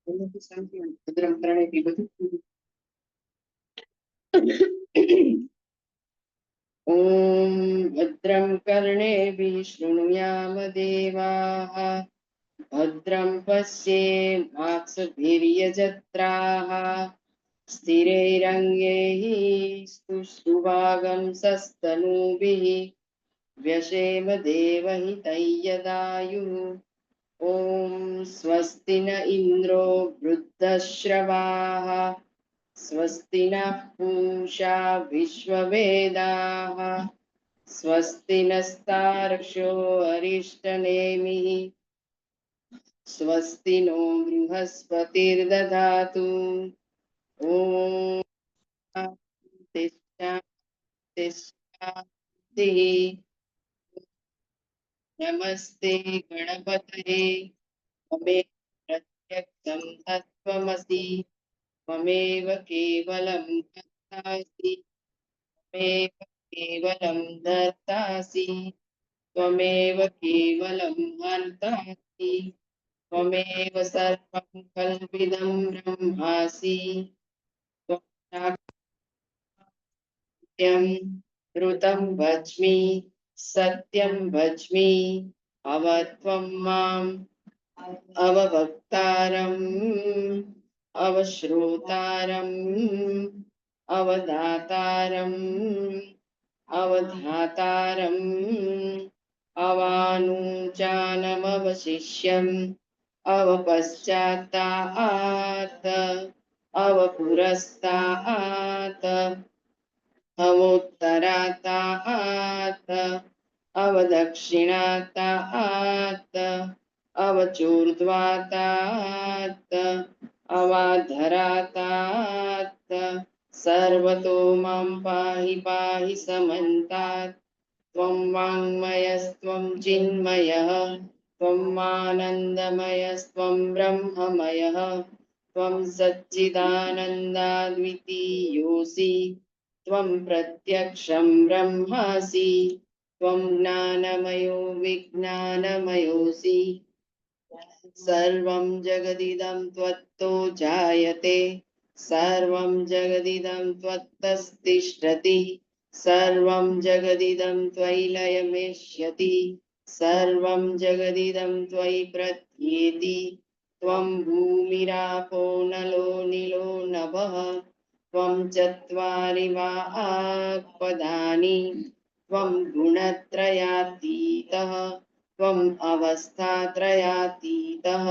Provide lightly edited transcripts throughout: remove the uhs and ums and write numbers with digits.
भद्रं कर्णेभिः ॐ भद्रं कर्णेभिः शृणुयाम देवाः भद्रं पश्येमाक्षभिर्यजत्राः स्थिरैरङ्गैः सुष्ठुभागं व्यशेम देवहितैयदायुः ॐ स्वस्ति न इन्द्रो वृद्धश्रवाः स्वस्ति नः पूषा विश्ववेदाः स्वस्ति नस्तार्क्ष्यो अरिष्टनेमिः स्वस्ति नो बृहस्पतिर्दधातु ॐ शान्तिः नमस्ते गणपतये त्वमेव प्रत्यक्षं तत्त्वमसि त्वमेव केवलं कर्तासि त्वमेव केवलं धर्तासि त्वमेव केवलं हर्तासि त्वमेव सर्वं कल्पितं ब्रह्मासि त्वं सत्यं ऋतं वच्मि सत्यं वच्मि अवत्वं माम् अववक्तारम् अवश्रोतारम् अवदातारम् अवधातारम् अवानुचानमवशिष्यम् अवपश्चात्तात् अवपुरस्तात् अवोत्तरात् अवदक्षिणात् अवचूर्ध्वातात् अवाधरातात् सर्वतो मां पाहि पाहि समन्तात् त्वं वाङ्मयस्त्वं चिन्मयः त्वम् आनन्दमयस्त्वं ब्रह्ममयः त्वं सच्चिदानन्दाद्वितीयोऽसि त्वं प्रत्यक्षं ब्रह्मासि त्वं ज्ञानमयो विज्ञानमयोऽसि सर्वं जगदिदं त्वत्तो जायते सर्वं जगदिदं त्वत्तस्तिष्ठति सर्वं जगदिदं त्वयि लयमेष्यति सर्वं जगदिदं त्वयि प्रत्येति त्वं भूमिरापो नलो निलो नभः त्वं चत्वारि वाक्पदानि त्वं गुणत्रयातीतः त्वम् अवस्थात्रयातीतः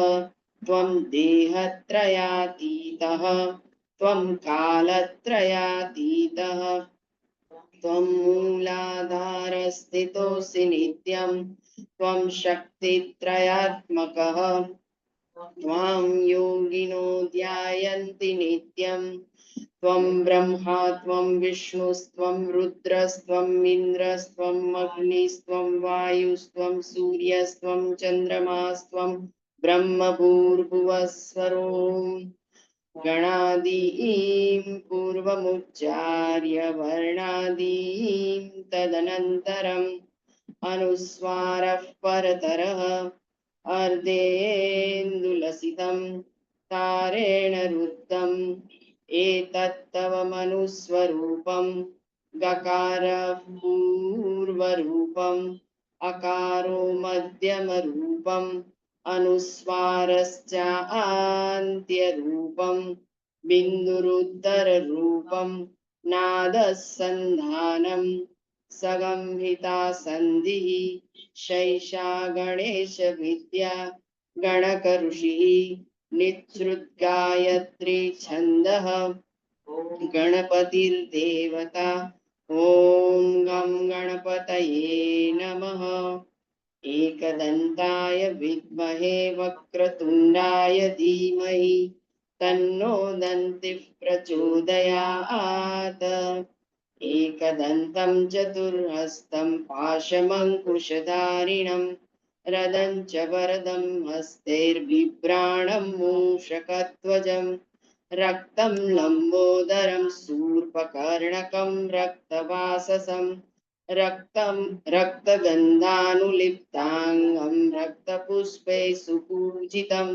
त्वं देहत्रयातीतः त्वं कालत्रयातीतः त्वं मूलाधारस्थितोऽसि नित्यं त्वं शक्तित्रयात्मकः त्वां योगिनो ध्यायन्ति नित्यं त्वं ब्रह्मा त्वं विष्णुस्त्वं रुद्रस्त्वम् इन्द्रस्त्वम् अग्निस्त्वं वायुस्त्वं सूर्यस्त्वं चन्द्रमास्त्वं ब्रह्मभूर्भुवस्वरों गणादीं पूर्वमुच्चार्य वर्णादीं तदनन्तरम् अनुस्वारः परतरः अर्धेन्दुलसितं तारेण रुद्धम् एतत्तव मनुस्वरूपं गकारः पूर्वरूपम् अकारो मध्यमरूपम् अनुस्वारश्चान्त्यरूपं बिन्दुरुत्तररूपं नादः सन्धानं सगंहिता सन्धिः शैषा गणेशविद्या गणकऋषिः निःसृद्गायत्री छन्दः गणपतिर्देवता ॐ गं गणपतये नमः एकदन्ताय विद्महे वक्रतुण्डाय धीमहि तन्नो दन्तिः प्रचोदयात् एकदन्तं चतुर्हस्तं पाशमङ्कुशधारिणं रदं च वरदं हस्तैर्बिभ्राणं मूषकध्वजं रक्तं लम्बोदरं शूर्पकर्णकं रक्तवाससं रक्तगन्धानुलिप्ताङ्गं रक्तपुष्पैः सुपूजितं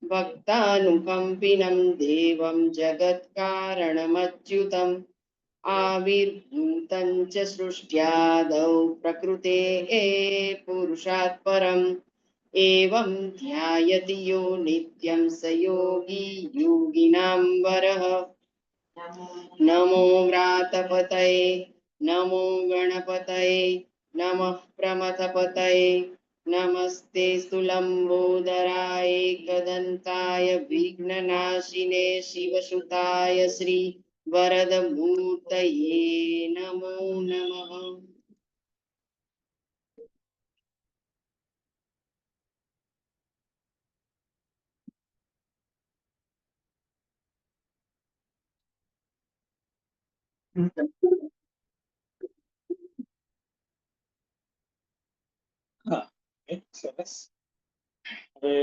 भक्तानुकम्पिनं देवं जगत्कारणमच्युतम् आविर्भूतं च सृष्ट्यादौ प्रकृतेः पुरुषात् परम् एवं ध्यायति यो नित्यं स योगी योगिनां वरः नमो व्रातपतये नमो गणपतये नमः प्रमथपतये नमस्ते सुलम्बोदराय एकदन्ताय विघ्ननाशिने शिवसुताय श्री वरदमूर्तये नमो नमः। હા, સરસ. હવે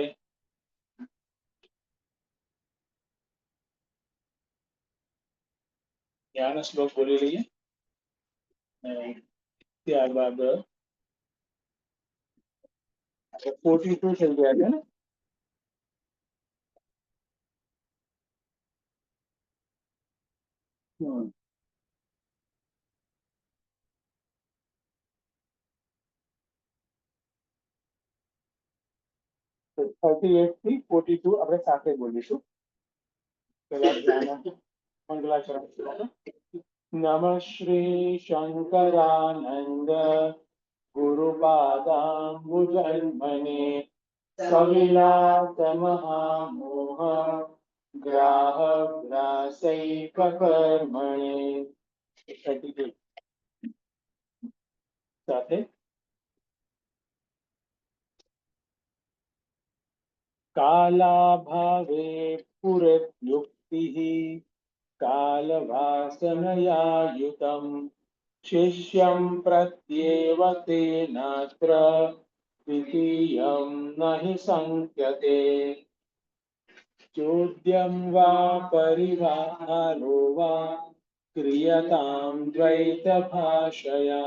ધ્યાન શ્લોક બોલી લઈએ ત્યારબાદ 42 થઈ ગયા છે ને. તો 38 થી 42 આપણે સાથે બોલીશું. પહેલા ધ્યાન મંગલાચરણ શ્લોક. નમઃ શ્રી શંકરાનંદ गुरुपादाम्बुजन्मने सविलास महामोह ग्राहग्रासैककर्मणे સાથે कालाभावे पुरयुक्तिः कालवासनया युतम् शिष्यं प्रत्येव तेनात्र द्वितीयं न हि संख्यते चोद्यं वा परिवारो वा क्रियतां द्वैतभाषया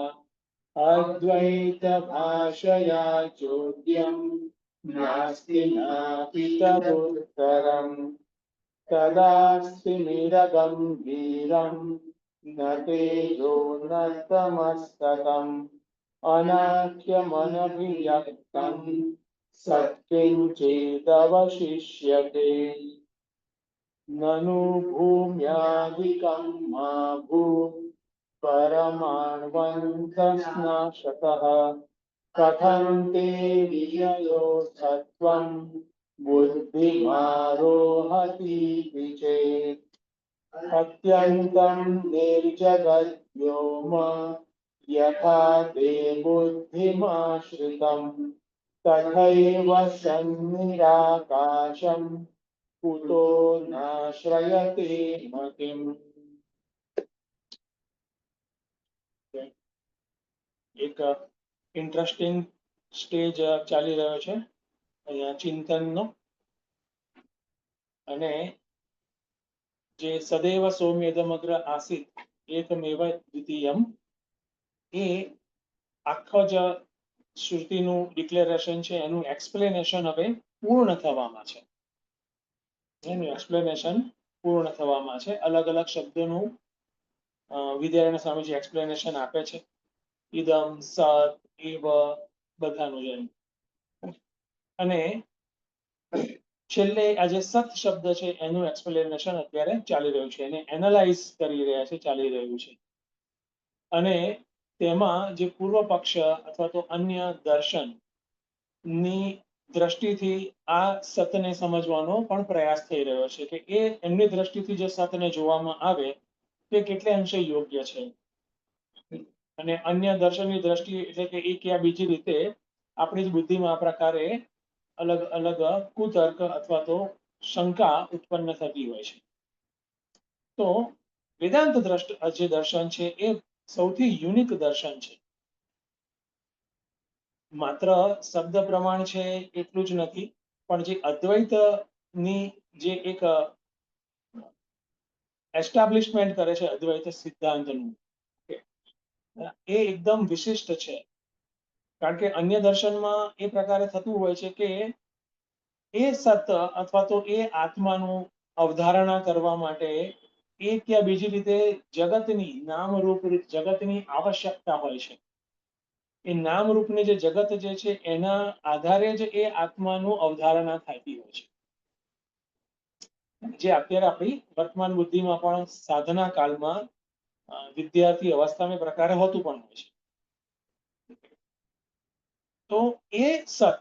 अद्वैतभाषया चोद्यं नास्ति नापि तदुत्तरम् तदास्ति निरगम्भीरम् न तेजो न तमस्तकम् अनाख्यमनभिव्यक्तम् सत्किञ्चिदवशिष्यते ननु भूम्यादिकं मा भू परमाण्वन्तस्नाशतः कथं ते विजयो सत्त्वं बुद्धिमारोहतीति चेत् अत्यन्तं निर्जगद्व्योम यथा ते बुद्धिमाश्रितम् तथैव सन्निराकाशम् कुतो नाश्रयते मतिम्. એક ઇન્ટરેસ્ટિંગ સ્ટેજ ચાલી રહ્યો છે અહીંયા ચિંતનનો. અને જે સદૈવ સૌમ્યદમગ્ર આસિત એકમેવ દ્વિતીયમ એ આખો જ શ્રુતિનું ડિક્લેરેશન છે એનું એક્સપ્લેનેશન હવે પૂર્ણ થવામાં છે. એનું એક્સપ્લેનેશન પૂર્ણ થવામાં છે. અલગ અલગ શબ્દોનું વિદ્યારાયણ સ્વામીજી એક્સપ્લેનેશન આપે છે. ઇદમ સત એવ બધાનું જેમ. અને છેલ્લે આ જે સત શબ્દ છે એનું એક્સપ્લેનેશન અત્યારે ચાલી રહ્યું છે, એને એનાલાઇઝ કરી રહ્યા છે, ચાલી રહ્યું છે. અને તેમાં જે પૂર્વ પક્ષ અથવા તો અન્ય દર્શન ની દ્રષ્ટિથી આ સતને સમજવાનો પણ પ્રયાસ થઈ રહ્યો છે કે એ એમની દ્રષ્ટિથી જે સતને જોવામાં આવે તે કેટલે અંશે યોગ્ય છે. અને અન્ય દર્શનની દ્રષ્ટિએ એટલે કે એક યા બીજી રીતે આપણી જ બુદ્ધિમાં આ પ્રકારે અલગ અલગ કુતર્ક અથવા તો શંકા ઉત્પન્ન થતી હોય છે. તો વેદાંત જે દર્શન છે એ સૌથી યુનિક દર્શન છે. માત્ર શબ્દ પ્રમાણ છે એટલું જ નથી, પણ જે અદ્વૈતની જે એક એસ્ટાબ્લિશમેન્ટ કરે છે અદ્વૈત સિદ્ધાંતનું એ એકદમ વિશિષ્ટ છે. કારણ કે અન્ય દર્શનમાં એ પ્રકારે થતું હોય છે કે એ સત અથવા તો એ આત્માનું અવધારણા કરવા માટે એક યા બીજી રીતે જગતની નામરૂપ જગતની આવશ્યકતા હોય છે. એ નામરૂપની જે જગત જે છે એના આધારે જ એ આત્માનું અવધારણા થતી હોય છે, જે અત્યારે આપણી વર્તમાન બુદ્ધિમાં પણ સાધના કાળમાં વિદ્યાર્થી અવસ્થામાં પ્રકારે હોતું પણ હોય છે. તો એ સત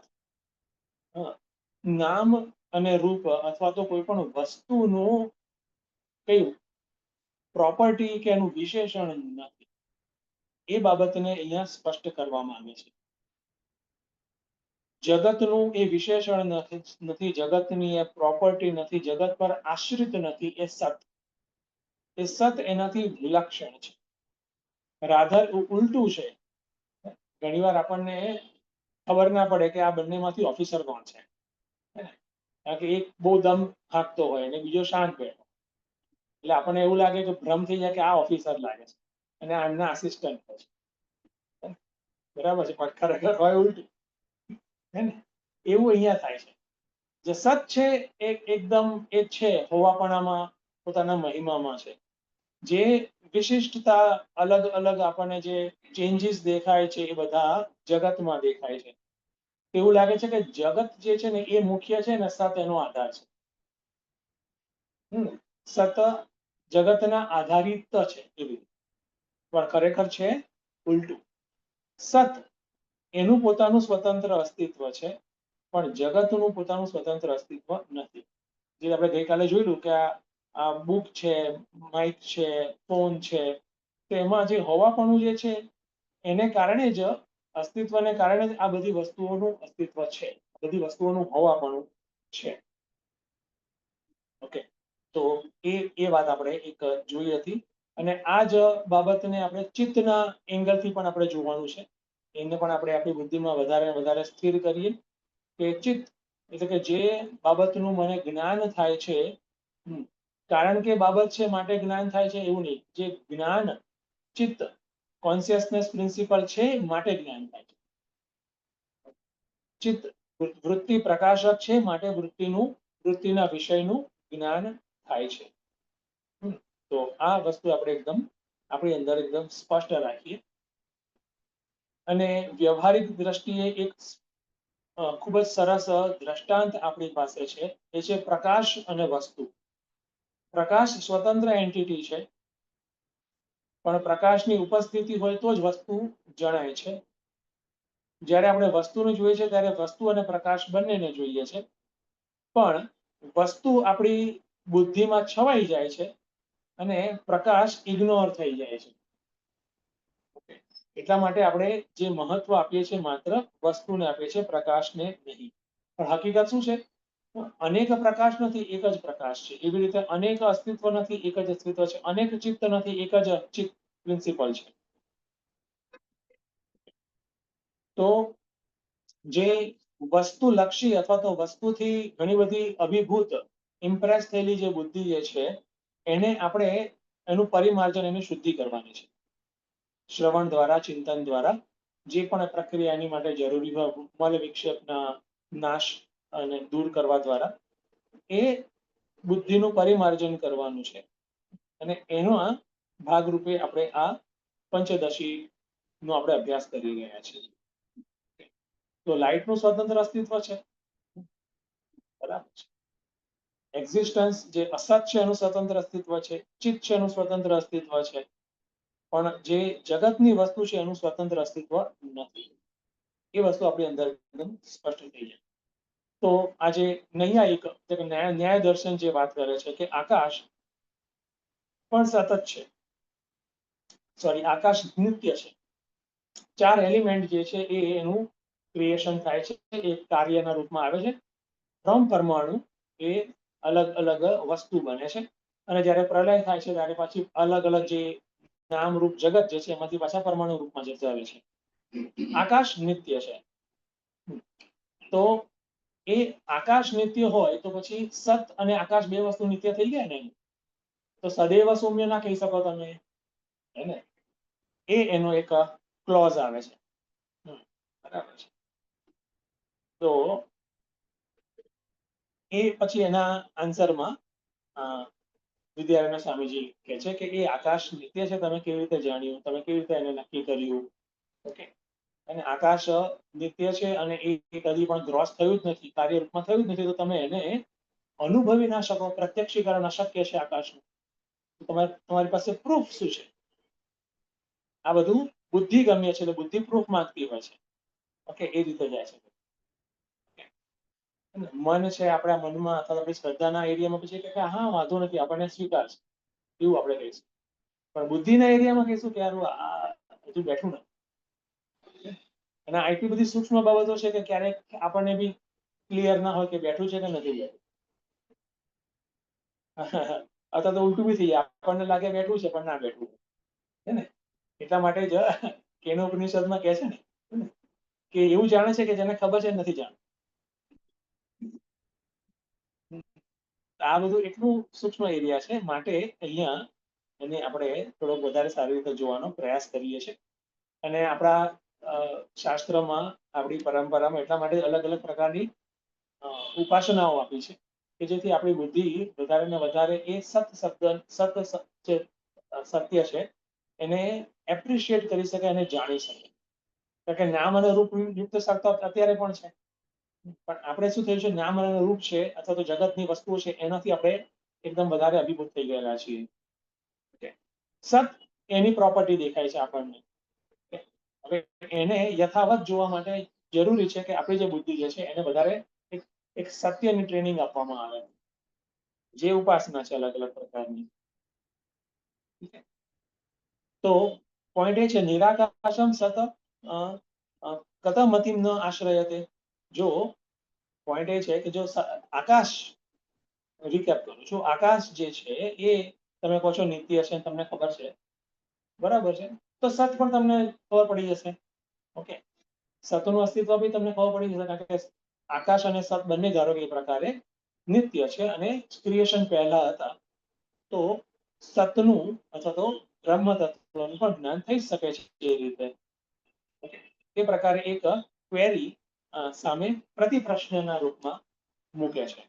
નામ અને રૂપ અથવા તો કોઈ પણ વસ્તુનું કયું પ્રોપર્ટી કે એનું વિશેષણ નથી, એ બાબતને અહીંયા સ્પષ્ટ કરવામાં આવે છે. જગતનું એ વિશેષણ નથી, જગતની એ પ્રોપર્ટી નથી, જગત પર આશ્રિત નથી, એ સત. એ સત એનાથી વિલક્ષણ છે. રાધર ઉલટું છે. ઘણીવાર આપણને ખબર ના પડે કે આ બંનેમાંથી ઓફિસર કોણ છે, કારણ કે એક બહુ દમ હાંકતો હોય અને બીજો શાંત બેઠો, એટલે આપણને એવું લાગે કે ભ્રમ થઈ જાય કે આ ઓફિસર લાગે છે અને આમના આસિસ્ટન્ટ હોય છે. બરાબર છે, પણ ખરેખર હોય ઉલટું, હે ને? એવું અહીંયા થાય છે. જે સત છે એ એકદમ એ છે, હોવાપણામાં પોતાના મહિમામાં છે. જે વિશિષ્ટતા અલગ અલગ આપણને જે ચેન્જીસ દેખાય છે એ બધા જગતમાં દેખાય છે. એવું લાગે છે કે જગત જે છે ને એ મુખ્ય છે ને સત એનો આધાર છે. સત જગતના આધારિત છે એવી, પણ ખરેખર છે ઉલટું. સત એનું પોતાનું સ્વતંત્ર અસ્તિત્વ છે, પણ જગતનું પોતાનું સ્વતંત્ર અસ્તિત્વ નથી. જે આપણે ગઈકાલે જોયું કે આ બુક છે, માઇક છે, ફોન છે, તો એમાં જે હોવાપણું જે છે એને કારણે જ, અસ્તિત્વને કારણે જ આ બધી વસ્તુઓનું અસ્તિત્વ છે, બધી વસ્તુઓનું હોવાપણું છે. ઓકે, તો એ વાત આપણે એક જોઈ હતી. અને આ જ બાબતને આપણે ચિત્તના એંગલથી પણ આપણે જોવાનું છે. એને પણ આપણે આપણી બુદ્ધિમાં વધારે વધારે સ્થિર કરીએ કે ચિત્ત એટલે કે જે બાબતનું મને જ્ઞાન થાય છે, કારણ કે બાબત છે માટે જ્ઞાન થાય છે એવું નહીં. જે જ્ઞાન ચિત્ત કોન્શિયસનેસ પ્રિન્સિપલ છે માટે જ્ઞાન થાય છે. ચિત્ત વૃત્તિ પ્રકાશક છે માટે વૃત્તિના વિષયનું જ્ઞાન થાય છે. તો આ વસ્તુ આપણે એકદમ આપણી અંદર એકદમ સ્પષ્ટ રાખીએ. અને વ્યવહારિક દ્રષ્ટિએ એક ખૂબ જ સરસ દ્રષ્ટાંત આપણી પાસે છે, એ છે પ્રકાશ અને વસ્તુ. પ્રકાશ સ્વતંત્ર એન્ટિટી છે, પણ પ્રકાશની ઉપસ્થિતિ હોય તો જ વસ્તુ જણાય છે. જ્યારે આપણે વસ્તુને જોઈએ છે ત્યારે વસ્તુ અને પ્રકાશ બંનેને જોઈએ છે, પણ વસ્તુ આપણી બુદ્ધિમાં છવાઈ જાય છે અને પ્રકાશ ઇગ્નોર થઈ જાય છે. એટલા માટે આપણે જે મહત્વ આપીએ છીએ માત્ર વસ્તુને આપીએ છીએ, પ્રકાશને નહીં. પણ હકીકત શું છે? અનેક પ્રકાશ નથી, એક જ પ્રકાશ છે. એવી રીતે અનેક અસ્તિત્વ નથી, એક જ અસ્તિત્વ છે. અનેક ચિત્ત નથી, એક જ ચિત્ત પ્રિન્સિપલ છે. તો જે વસ્તુલક્ષી અથવા તો વસ્તુથી ઘણી બધી અભિભૂત ઇમ્પ્રેસ થયેલી જે બુદ્ધિ જે છે, એને આપણે એનું પરિમાર્જન, એની શુદ્ધિ કરવાની છે. શ્રવણ દ્વારા, ચિંતન દ્વારા, જે પણ પ્રક્રિયા એની માટે જરૂરી હોય, મલ વિક્ષેપના નાશ અને દૂર કરવા દ્વારા એ બુદ્ધિનું પરિમાર્જન કરવાનું છે. અને એનો આ ભાગરૂપે આપણે આ પંચદશી નો આપણે અભ્યાસ કરી રહ્યા છીએ. તો લાઇટનું સ્વતંત્ર અસ્તિત્વ છે, બરાબર છે. એક્ઝિસ્ટન્સ જે અસત છે એનું સ્વતંત્ર અસ્તિત્વ છે, ચિત્ત છે એનું સ્વતંત્ર અસ્તિત્વ છે, પણ જે જગતની વસ્તુ છે એનું સ્વતંત્ર અસ્તિત્વ નથી. એ વસ્તુ આપણી અંદર એકદમ સ્પષ્ટ થઈ જાય. તો આજે નૈયાયિક ન્યાય દર્શન જે વાત કરે છે કે આકાશ પણ સતત છે, સોરી, આકાશ નિત્ય છે. 4 એલિમેન્ટ જે છે એ એનું ક્રિએશન થાય છે, એ કાર્યના રૂપમાં આવે છે. ફ્રોમ પરમાણુ એ અલગ અલગ વસ્તુ બને છે, અને જ્યારે પ્રલય થાય છે ત્યારે પાછી અલગ અલગ જે નામરૂપ જગત જે છે એમાંથી પાછા પરમાણુ રૂપમાં જતા આવે છે. આકાશ નિત્ય છે. તો એ આકાશ નિત્ય હોય તો પછી સત અને આકાશ બે વસ્તુ નિત્ય થઈ ગયા ને. તો સદૈવ સૌમ્ય ના કહી શકો તમે, એને એ એનો એક ક્લોઝ આવે છે. બરાબર છે. તો એ પછી એના આન્સરમાં વિદ્યારણ્ય સ્વામીજી કહે છે કે એ આકાશ નિત્ય છે, તમે કેવી રીતે જાણ્યું, તમે કેવી રીતે એને નક્કી કર્યું. ઓકે, અને આકાશ નિત્ય છે અને એ કદી પણ ગ્રોસ થયું જ નથી, કાર્યરૂપમાં થયું જ નથી, તો તમે એને અનુભવી ના શકો, પ્રત્યક્ષીકરણ અશક્ય છે આકાશનું. તમારી પાસે પ્રૂફ શું છે? આ બધું બુદ્ધિ ગમ્ય છે, એટલે બુદ્ધિ પ્રૂફ માંગતી હોય છે. ઓકે, એ રીતે જાય છે. મન છે આપણા મનમાં અથવા આપણી શ્રદ્ધાના એરિયામાં પછી કે હા વાંધો નથી, આપણને સ્વીકાર છે, એવું આપણે કહીશું. પણ બુદ્ધિના એરિયામાં કહીશું કે આ હજુ બેઠું નથી. અને આટલી બધી સૂક્ષ્મ બાબતો છે કે ક્યારેક આપણને બી ક્લિયર ના હોય કે બેઠું છે કે નથી બેઠું. અથવા તો ઉલટું બી થઈ જાય, આપણને લાગે બેઠું છે પણ ના બેઠું છે ને. એટલા માટે જ કેનોપનિષદમાં કહે છે ને કે એવું જાણે છે કે જેને ખબર છે નથી જાણતું. આ બધું એટલું સૂક્ષ્મ એરિયા છે, માટે અહીંયા એને આપણે થોડોક વધારે સારી રીતે જોવાનો પ્રયાસ કરીએ છીએ. અને આપણા શાસ્ત્રમાં, આપણી પરંપરામાં એટલા માટે અલગ અલગ પ્રકારની ઉપાસનાઓ આપી છે કે જેથી આપણી બુદ્ધિ વધારે ને વધારે એ સત્ય છે એને એપ્રિશિએટ કરી શકે અને જાણી શકે. કારણ કે નામ અને રૂપ યુક્ત સત્તા અત્યારે પણ છે, પણ આપણે શું થયું છે, નામ અને રૂપ છે અથવા તો જગતની વસ્તુઓ છે એનાથી આપણે એકદમ વધારે અભિભૂત થઈ ગયેલા છીએ. સત એની પ્રોપર્ટી દેખાય છે આપણને. હવે એને યથાવત જોવા માટે જરૂરી છે કે આપણી જે બુદ્ધિ જે છે એને વધારે એક સત્યની ટ્રેનિંગ આપવામાં આવે, જે ઉપાસના છે અલગ અલગ પ્રકારની. તો પોઈન્ટ એ છે નિરાકાશમ સત કથમતિમ ન આશ્રયતે. જો પોઈન્ટ એ છે કે જો આકાશ, રિકેપ કરું છું, આકાશ જે છે એ તમે કહો છો નિત્ય છે, તમને ખબર છે, બરાબર છે, તો સત પણ તમને ખબર પડી જશે. ઓકે, સતનું અસ્તિત્વ બી તમને ખબર પડી જશે, કારણ કે આકાશ અને સત બંને ધારો કે એ પ્રકારે નિત્ય છે અને ક્રિએશન પહેલા હતા. તો સતનું અથવા તો બ્રહ્મ તત્વનું પણ જ્ઞાન થઈ શકે છે એ રીતે. એ પ્રકારે એક ક્વેરી સામે પ્રતિ પ્રશ્નના રૂપમાં મૂકે છે.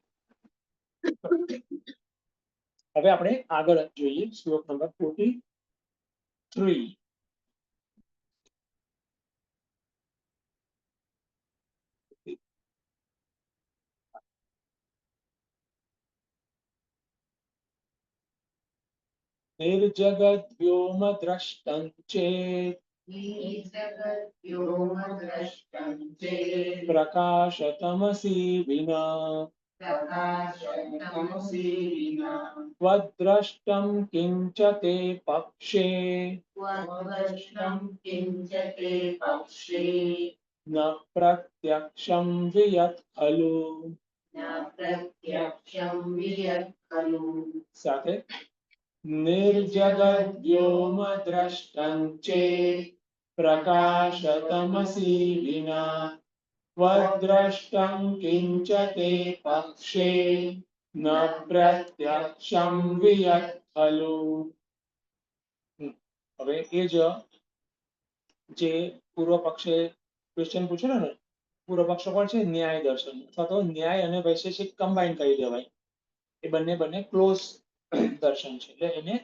હવે આપણે આગળ જોઈએ શ્લોક નંબર 43. નિર્જગદ્વ્યોમ દ્રષ્ટં ચેત પ્રકાશતમસી વિના ત્વદ્દ્રષ્ટં કિંચ તે પક્ષે ન પ્રત્યક્ષં વિયત ખલુ. સાથે નિર્જગદ્વ્યોમ દ્રષ્ટં ચેત પ્રકાશતમસી વિના ત્વદ્દ્રષ્ટં કિંચ તે પક્ષે ન પ્રત્યક્ષં વિયત ખલુ. હવે એ જ જે પૂર્વ પક્ષે ક્વેશ્ચન પૂછ્યો ને, પૂર્વ પક્ષ કોણ છે? ન્યાય દર્શન, અથવા તો ન્યાય અને વૈશેષિક કમ્બાઈન કરી દેવાય. એ બંને ક્લોઝ દર્શન છે, એટલે એને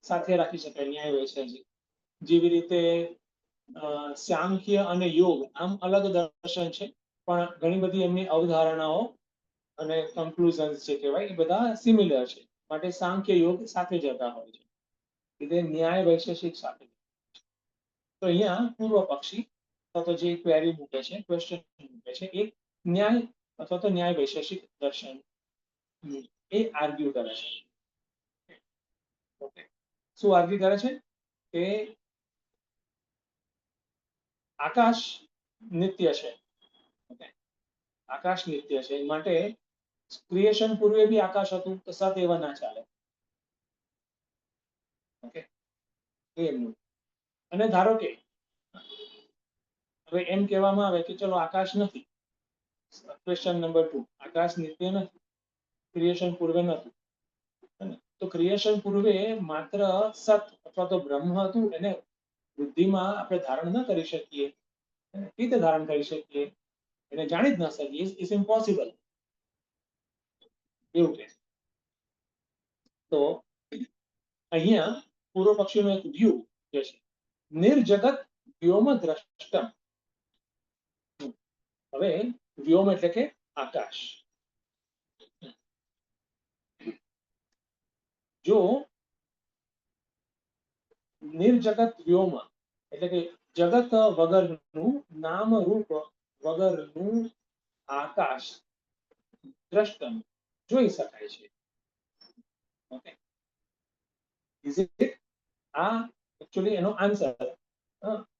સાથે રાખી શકાય, ન્યાય વૈશેષિક. જેવી રીતે સાંખ્ય અને યોગ આમ અલગ દર્શન છે, પણ ઘણી બધી એમની અવધારણાઓ અને કન્ક્લુઝન્સ જે કહેવાય એ બધા સિમિલર છે, માટે સાંખ્ય યોગ સાથે જતા હોય છે, એટલે ન્યાય વૈશેષિક સાથે. તો અહીંયા પૂર્વ પક્ષી અથવા તો જે ક્વેરી મૂકે છે, ક્વેશ્ચન મૂકે છે, એ ન્યાય અથવા તો ન્યાય વૈશેષિક દર્શન એ આર્ગ્યુ કરે છે. ઓકે, શું આર્ગ્યુ કરે છે? કે આકાશ નિત્ય છે. ઓકે, આકાશ નિત્ય છે, માટે ક્રિએશન પૂર્વે બી આકાશ હતું, તો સત એવા ના ચાલે. ઓકે, એમનું. અને ધારો કે હવે એમ કહેવામાં આવે કે ચલો આકાશ નથી, ક્વેશ્ચન નંબર 2, આકાશ નિત્ય નથી, ક્રિએશન પૂર્વે નથી, તો ક્રિએશન પૂર્વે માત્ર સત અથવા તો બ્રહ્મ હતું, એને બુદ્ધિમાં આપણે ધારણ ન કરી શકીએ. રીતે ધારણ કરી શકીએ, એને જાણી જ ન શકીએ, ઇઝ ઇમ્પોસિબલ. એવું કે છે. તો અહીંયા પૂર્વ પક્ષીનો એક વ્યૂ જે છે, નિર્જગત વ્યોમ દ્રષ્ટમ. હવે વ્યોમ એટલે કે આકાશ. જો નિર્જગત વ્યોમ એટલે કે જગત વગરનું, નામ રૂપ વગરનું આકાશ દ્રષ્ટમ જોઈ શકાય છે. Okay, is it? આ એકચ્યુઅલી એનો આન્સર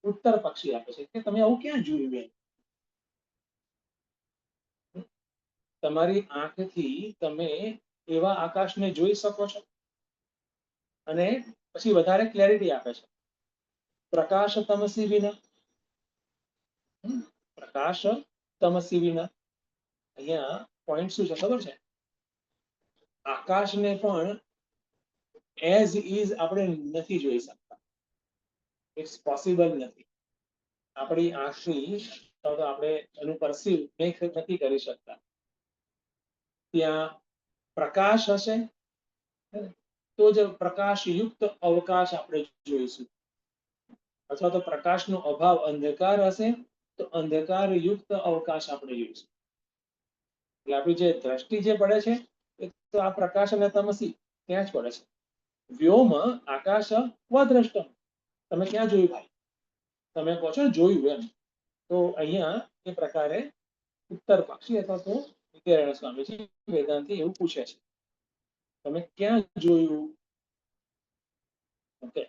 ઉત્તર પક્ષી આપે છે કે તમે આવું ક્યાં જોયું એમ. તમારી આંખથી તમે એવા આકાશને જોઈ શકો છો. અને પછી વધારે ક્લેરિટી આપે છે, પ્રકાશ તમસી વિના. પ્રકાશ તમસી વિના. અહીંયા પોઈન્ટ શું છે ખબર છે? આકાશને પણ એઝ ઇઝ આપણે નથી જોઈ શકતા. ઇટ્સ પોસિબલ નથી. આપણી આંખથી તો આપણે એનું પરસીવ નથી કરી શકતા. ત્યાં પ્રકાશ હશે તો જ પ્રકાશયુક્ત અવકાશ આપણે જોઈશું, અથવા તો પ્રકાશનો અભાવ અંધકાર હશે તો અંધકારયુક્ત અવકાશ આપણે જોઈશું. એટલે આપણી જે દ્રષ્ટિ જે પડે છે એ તો આ પ્રકાશ અને તમસી ત્યાં જ પડે છે. વ્યોમ આકાશ વદ્રષ્ટમ. તમે ક્યાં જોયું ભાઈ? તમે કહો છો જોયું એમ. તો અહીંયા એ પ્રકારે ઉત્તર પક્ષી અથવા તો વિદ્યારાયણ સ્વામીજી વેદાંતિ એવું પૂછે છે, તમે ક્યાં જોયું? ઓકે,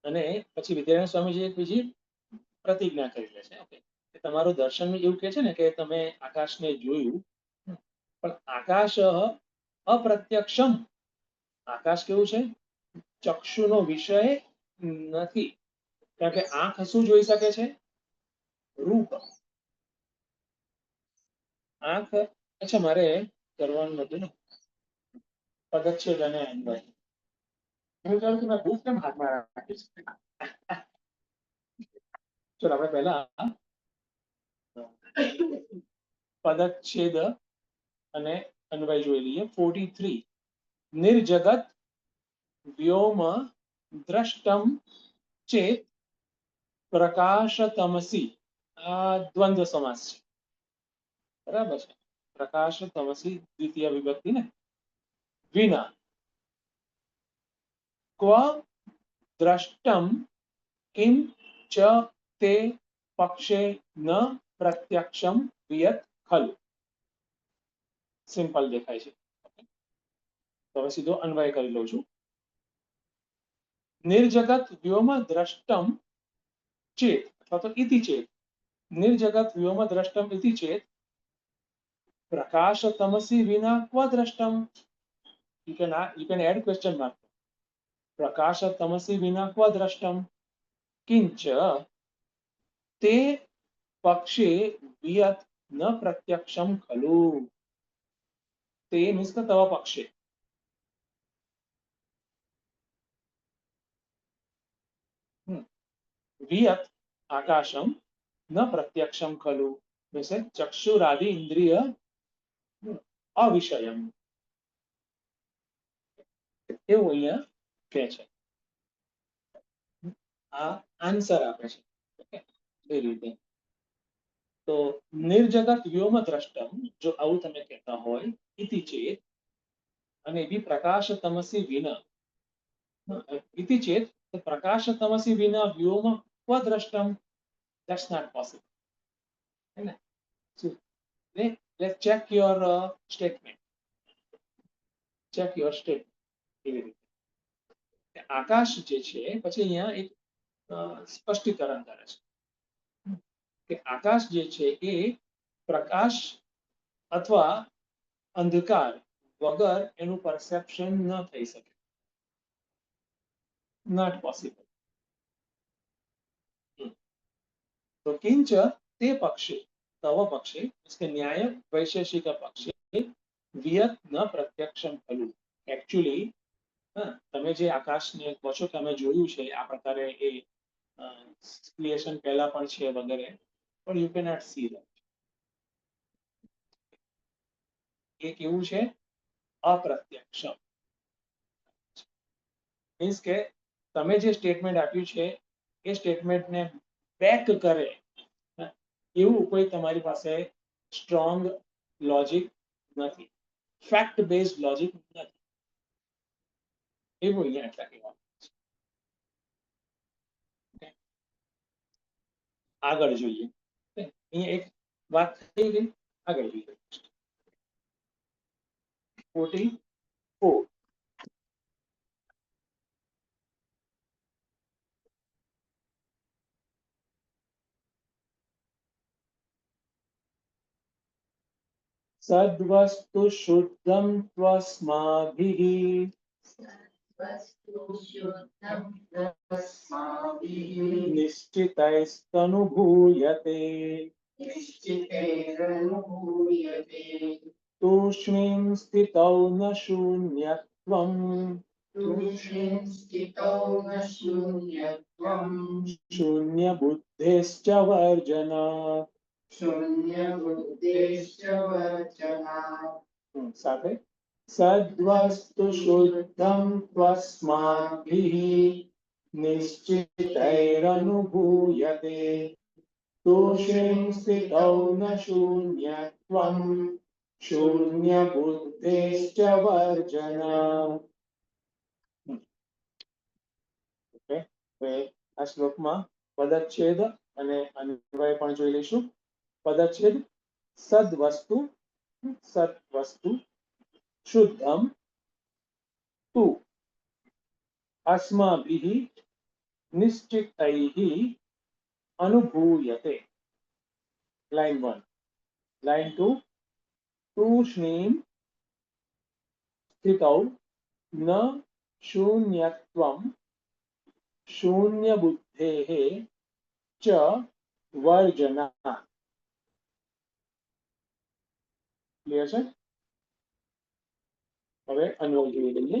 અને પછી વિદ્યારાયણ સ્વામીજી એક બીજી પ્રતિજ્ઞા કરી લે છે. ઓકે, તમારું દર્શન એવું કે છે ને કે તમે આકાશને જોયું, પણ આકાશ અપ્રત્યક્ષમ. આકાશ કેવું છે? ચક્ષુનો વિષય નથી. કારણ કે આંખ શું જોઈ શકે છે? રૂપ. આંખ, અચ્છા મારે કરવાનું હતું ને પદચ્છેદ અને અન્વય. હું કહું છું મેં બુક કેમ હાથમાં રાખીશ? ચલો આપણે પહેલા પદચ્છેદ અને અન્વય જોઈ લઈએ. 43. નિર્જગત વ્યોમ દ્રષ્ટમ ચેત પ્રકાશ તમસી. આ દ્વંદ્વ સમાસ છે, બરાબર છે? પ્રકાશ તમસી દ્વિતીય વિભક્તિ ને. વિના ક્વ દ્રષ્ટમ કિમ ચ તે પક્ષે ન પ્રત્યક્ષમ વિયત ખલુ. સિમ્પલ દેખાય છે. તો હવે સીધો અન્વય કરી લઉં છું. નિર્જગત વ્યોમ દ્રષ્ટમ ચેત અથવા તો ઇતિ ચેત. નિર્જગત વ્યોમ દ્રષ્ટમ ઇતિ ચેત પ્રકાશ તમસી વિના ક્વ દ્રષ્ટમ. you can add question mark. પ્રકાશ તમસી વિના ક્વ દ્રષ્ટમ કિંચ તે પક્ષે વિયત ન પ્રત્યક્ષમ ખલુ. તે મીન્સ તવ પક્ષે. વિયત આકાશમ ન પ્રત્યક્ષમ ખલુ મીન્સ ચક્ષુરાદિ ઇન્દ્રિય અવિષયમ. એવું અહીંયા કહે છે. આ આન્સર આપે છે એ રીતે. તો નિર્જગત વ્યોમ દ્રષ્ટમ, જો આવું તમે કહેતા હોય, ઇતિ ચેત, અને એ બી પ્રકાશ તમસી વિના. ઇતિ ચેત પ્રકાશ તમસી વિના વ્યોમ ક્વ દ્રષ્ટમ. That's not possible. So, let's check your statement. Check your statement. એવી રીતે આકાશ જે છે પછી અહીંયા એક સ્પષ્ટીકરણ કરે છે કે આકાશ જે છે એ પ્રકાશ અથવા અંધકાર વગર એનું પરસેપ્શન ન થઈ શકે. Not possible. તો કિંચ તે પક્ષે, તવ પક્ષે કે ન્યાય વૈશેષિક પક્ષે વિયત ન પ્રત્યક્ષમ ખલુ. એકચ્યુઅલી તમે જે આકાશને કહો છો કે અમે જોયું છે આ પ્રકારે, એ ક્રિએશન પહેલા પણ છે વગેરે, પણ યુ કેનોટ સી ધેટ. એ કેવું છે? અપ્રત્યક્ષ. મીન્સ કે તમે જે સ્ટેટમેન્ટ આપ્યું છે એ સ્ટેટમેન્ટને બેક કરે એવું કોઈ તમારી પાસે સ્ટ્રોંગ લોજિક નથી, ફેક્ટ બેઝડ લોજિક નથી, એવું અહીંયા એટલા કહેવાનું છે. આગળ જોઈએ. અહીંયા એક વાત થઈ ગઈ, આગળ જોઈએ. 44. સદ્વસ્તુ શુદ્ધમ ત્વસ્માભિઃ નિશ્ચિતૈસ્તનુભૂયતે તૂષ્ણીં સ્થિતૌ ન શૂન્યત્વં શૂન્યબુદ્ધેશ્ચ વર્જન. સાથે સદ્વસ્તુ શુદ્ધમ ત્વસ્માભિઃ નિશ્ચિતૈરનુભૂયતે તૂષ્ણીં સ્થિતૌ ન શૂન્યત્વં શૂન્યબુદ્ધેશ્ચ વર્જન. ઓકે, હવે આ શ્લોકમાં પદચ્છેદ અને અન્વય પણ જોઈ લઈશું. પદચ્છેદ: સદ્વસ્તુ શુદ્ધમ તુ અસ્માભિઃ નિશ્ચિતૈઃ અનુભૂયતે. લાઈન 1. લાઈન 2. તૂષ્ણીં સ્થિતૌ ન શૂન્યત્વં શૂન્યબુદ્ધેઃ ચ વર્જના. ક્લિયર છે? હવે અન્વય જોઈ લઈએ.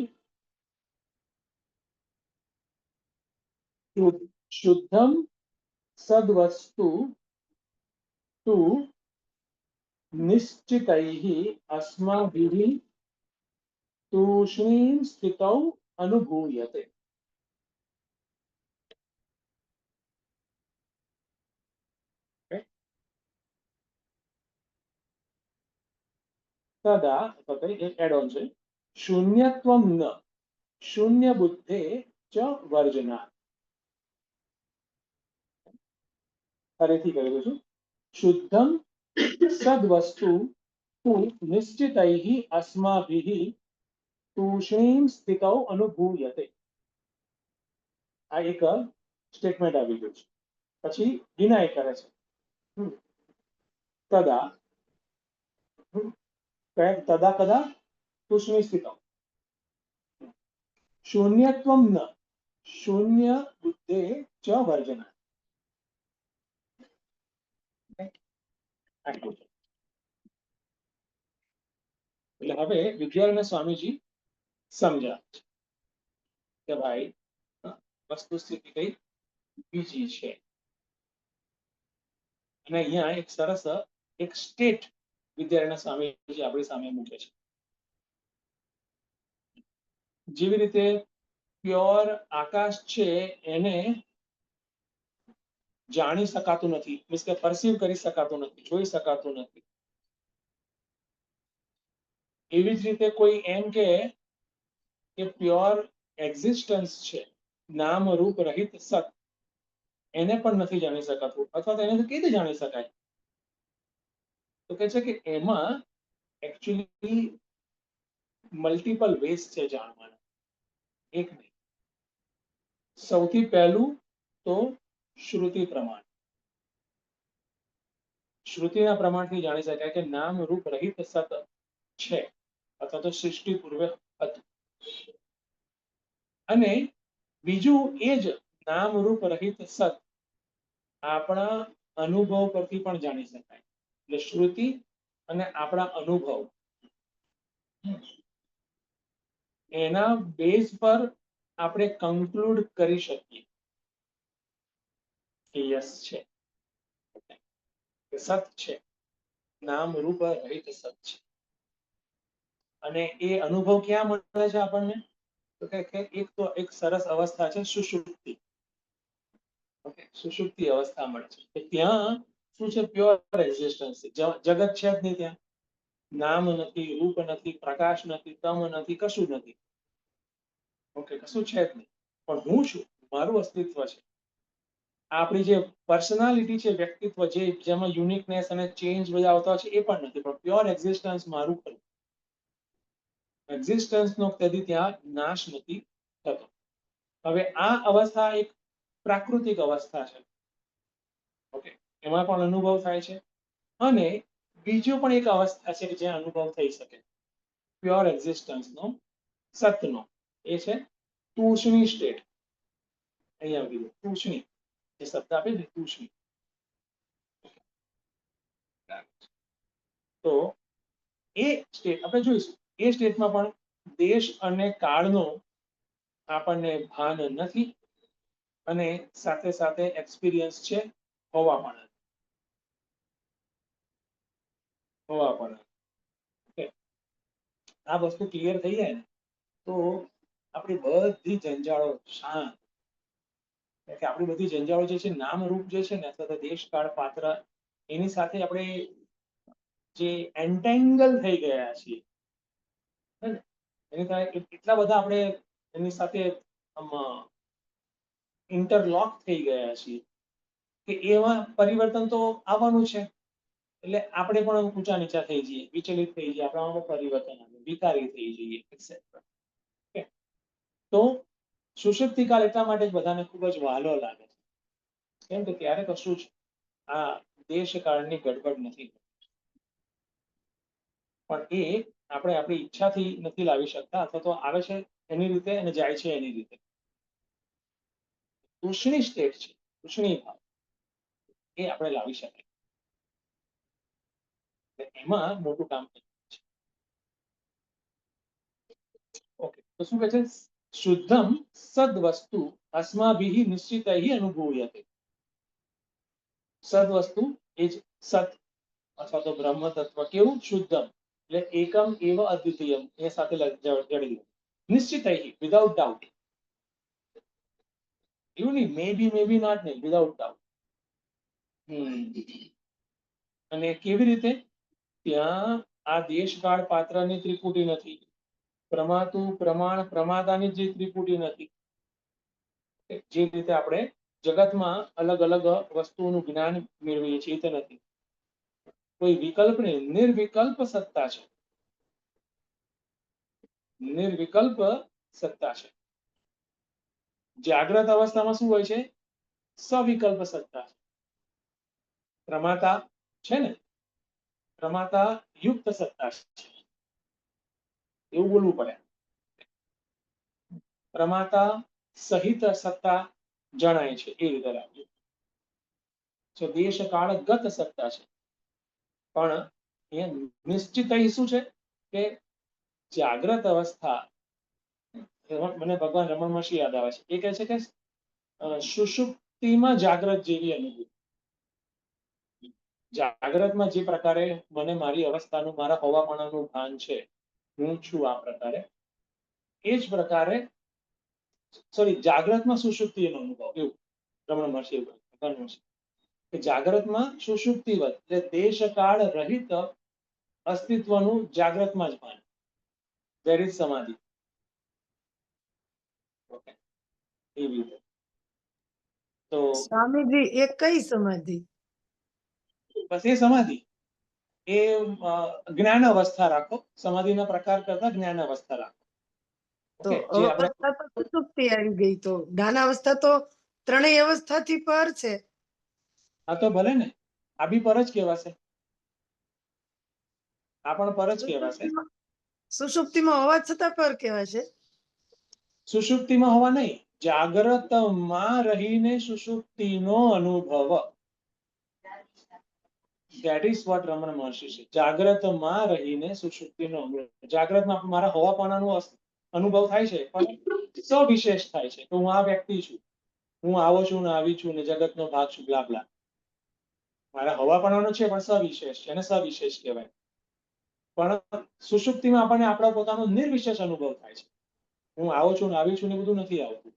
શુદ્ધમ સદ્વસ્તુ તુ નિશ્ચિતૈઃ અસ્માભિઃ તૂષ્ણીં સ્થિતૌ અનુભૂયતે. તદા એક એડ ઓન છે. શૂન્યત્વં ન શૂન્ય બુદ્ધે ચ વર્જના. ફરીથી કહી દઉં છું. શુદ્ધમ સદ્વસ્તુ તુ નિશ્ચિતૈઃ અસ્માભિઃ તૂષ્ણીં સ્થિતૌ અનુભૂયતે. આ એક સ્ટેટમેન્ટ આવી ગયું છે. પછી ડિનાય કરે છે. તદા તદા કદા તૂષ્ણીં સ્થિતૌ શૂન્યત્વં ન શૂન્ય બુદ્ધે ચ વર્જના. આટલું છે. એટલે હવે વિદ્યારણ્ય સ્વામીજી સમજ્યા કે ભાઈ વસ્તુ સ્થિતિ કઈ બીજી છે. અને અહીંયા એક સરસ એક સ્ટેટ વિદ્યારણ્ય સ્વામીજી આપણી સામે મૂકે છે. જેવી રીતે પ્યોર આકાશ છે એને જાણી શકાતું નથી, મીન્સ કે પરસીવ કરી શકાતું નથી, જોઈ શકાતું નથી. એવી જ રીતે કોઈ એમ કે પ્યોર એક્ઝિસ્ટન્સ છે, નામ રૂપ રહિત સત, એને પણ નથી જાણી શકાતું. અથવા તો એને કેવી રીતે જાણી શકાય? તો કે છે કે એમાં એકચ્યુઅલી મલ્ટિપલ વેઝ છે જાણવાના, એક નહીં. સૌથી પહેલું તો શ્રુતિ પ્રમાણ. શ્રુતિના પ્રમાણથી જાણી શકાય કે નામ રૂપ રહિત સત છે અથવા તો સૃષ્ટિ પૂર્વે હતું. અને બીજું એ જ નામ રૂપ રહિત સત આપણા અનુભવ પરથી પણ જાણી શકાય. એટલે શ્રુતિ અને આપણા અનુભવ એના બેઝ પર આપણે કન્ક્લુડ કરી શકીએ કે યસ છે, કે સત છે, નામ રૂપ રહિત સત છે. અને એ અનુભવ ક્યાં મળે છે આપણને? તો કે એક સરસ અવસ્થા છે સુષુપ્તિ. ઓકે, સુષુપ્તિ અવસ્થા મળે છે કે ત્યાં શું છે? પ્યોર એક્ઝિસ્ટન્સ છે. જગત છે જ નહીં ત્યાં. નામ નથી, રૂપ નથી, પ્રકાશ નથી, તમ નથી, કશું નથી. ઓકે, કશું છે જ નહીં. પણ હું છું, મારું અસ્તિત્વ છે. આપણી જે પર્સનાલિટી છે, વ્યક્તિત્વ, જેમાં યુનિકનેસ અને ચેન્જ બધા આવતા છે, એ પણ નથી. પણ પ્યોર એક્ઝિસ્ટન્સ મારું ખરું. એક્ઝિસ્ટન્સનો કદી ત્યાં નાશ નથી થતો. હવે આ અવસ્થા એક પ્રાકૃતિક અવસ્થા છે. ઓકે, એમાં પણ અનુભવ થાય છે. અને બીજો પણ એક અવસ્થા છે કે જ્યાં અનુભવ થઈ શકે પ્યોર એક્ઝિસ્ટન્સનો, સતનો. એ છે તૂષ્ણી સ્ટેટ. અહીંયા કીધું તૂષ્ણી, જે શબ્દ આપે ને તૂષ્ણી. તો એ સ્ટેટ આપણે જોઈશું. એ સ્ટેટમાં પણ દેશ અને કાળનો આપણને ભાન નથી, અને સાથે સાથે એક્સપિરિયન્સ છે હોવા પણ. Okay. આ વસ્તુ ક્લિયર થઈ જાય ને તો આપણી બધી જંજાળો શાંત. કે આપણી બધી જંજાળો જે છે, નામ રૂપ જે છે ને, અથવા તો દેશ કાળ પાત્ર, એની સાથે આપણે જે એન્ટેંગલ થઈ ગયા છીએ, એની સાથે એટલા બધા આપણે એની સાથે ઇન્ટરલોક થઈ ગયા છીએ કે એમાં પરિવર્તન તો આવવાનું છે. એટલે આપણે પણ ઊંચા નીચા થઈ જઈએ, વિચલિત થઈ જઈએ, આપણામાં પરિવર્તન આવે, વિકારી થઈ જઈએ, એટસેટ્રા. તો સુષુપ્તિ કાળ એટલા માટે જ બધાને ખૂબ જ વહાલો લાગે છે. કેમ કે ત્યારે કશું જ આ દેશકાળની ગડબડ નથી. પણ એ આપણે આપણી ઈચ્છાથી નથી લાવી શકતા, અથવા તો આવે છે એની રીતે અને જાય છે એની રીતે. તૂષ્ણી સ્ટેટ છે, તૂષ્ણી ભાવ, એ આપણે લાવી શકીએ. એમાં મોટું કામ છે. ઓકે, તો શું કહે છે? શુદ્ધમ સદ વસ્તુ અસ્માભિઃ નિશ્ચિતૈઃ અનુભૂયતે. સદ વસ્તુ એ જ સત અથવા તો બ્રહ્મ તત્વ. કેવું? શુદ્ધમ એટલે એકમ એવ અદ્વિતીયમ. એ સાથે જડી નિશ્ચિતૈઃ, વિધાઉટ ડાઉટ. એવું નહીં મે બી નોટ, નહીં, વિધાઉટ ડાઉટ. અને કેવી રીતે? ત્યાં આ દેશકાળ પાત્રની ત્રિપુટી નથી, પ્રમાતું પ્રમાણ પ્રમાતાની જે ત્રિપુટી નથી. જે રીતે આપણે જગતમાં અલગ અલગ વસ્તુઓનું જ્ઞાન મેળવીએ છીએ તે નથી. કોઈ વિકલ્પ નહીં, નિર્વિકલ્પ સત્તા છે. નિર્વિકલ્પ સત્તા છે. જાગ્રત અવસ્થામાં શું હોય છે? સવિકલ્પ સત્તા છે. પ્રમાતા છે ને, પ્રમાતા યુક્ત સત્તા છે, એવું બોલવું પડે. પ્રમાતા સહિત સત્તા જણાય છે, એ રીતે રાખજો. દેશ કાળ ગત સત્તા છે. પણ એ નિશ્ચિત શું છે કે જાગ્રત અવસ્થા, મને ભગવાન રમણ મહર્ષિ યાદ આવે છે. એ કહે છે કે સુષુપ્તિમાં જાગ્રત જેવી અનુભૂતિ. જાગ્રતમાં જે પ્રકારે મને મારી અવસ્થાનું, મારા હોવાપણાનું ભાન છે, હું છું આ પ્રકારે, એ જ પ્રકારે જાગ્રતમાં સુષુપ્તિનો અનુભવ, એવું રમણ મહર્ષિ ભગવાન મહર્ષિ કે જાગ્રતમાં સુષુપ્તિવત, એટલે દેશકાળ રહિત અસ્તિત્વનું જાગ્રતમાં જ ભાન. ધેર ઇઝ સમાધિ. ઓકે, એવી રીતે. તો સ્વામીજી, એ કઈ સમાધિ? બસ એ સમાધિ, એ જ્ઞાન અવસ્થા રાખો. સમાધિના પ્રકાર કરતા જ્ઞાન અવસ્થા રાખો. તો જે આપણે અવસ્થા તો સુષુપ્તિ આવી ગઈ, તો જ્ઞાન અવસ્થા તો ત્રણેય અવસ્થાથી પર છે. આ તો ભલે ને, આ બી પર જ કહેવાશે. આ પણ પર જ કહેવાશે. સુષુપ્તિમાં હોવા છતાં પર કહેવાય છે. સુષુપ્તિમાં હોવા નહીં, જાગ્રતમાં રહીને સુષુપ્તિનો અનુભવ. That is what રમણ મહર્ષિ છે. જાગ્રતમાં રહીને સુષુપ્તિનો અનુભવ. જાગ્રતમાં મારા હોવાપણાનો અનુભવ થાય છે, પણ સવિશેષ થાય છે. તો હું આ વ્યક્તિ છું, હું આવો છું ને આવી છું ને જગતનો ભાગ છું, બ્લા બ્લા. મારા હોવાપણાનો છે પણ સવિશેષ છે, એને સવિશેષ કહેવાય. પણ સુષુપ્તિમાં આપણને આપણો પોતાનો નિર્વિશેષ અનુભવ થાય છે. હું આવો છું ને આવી છું ને બધું નથી આવતું,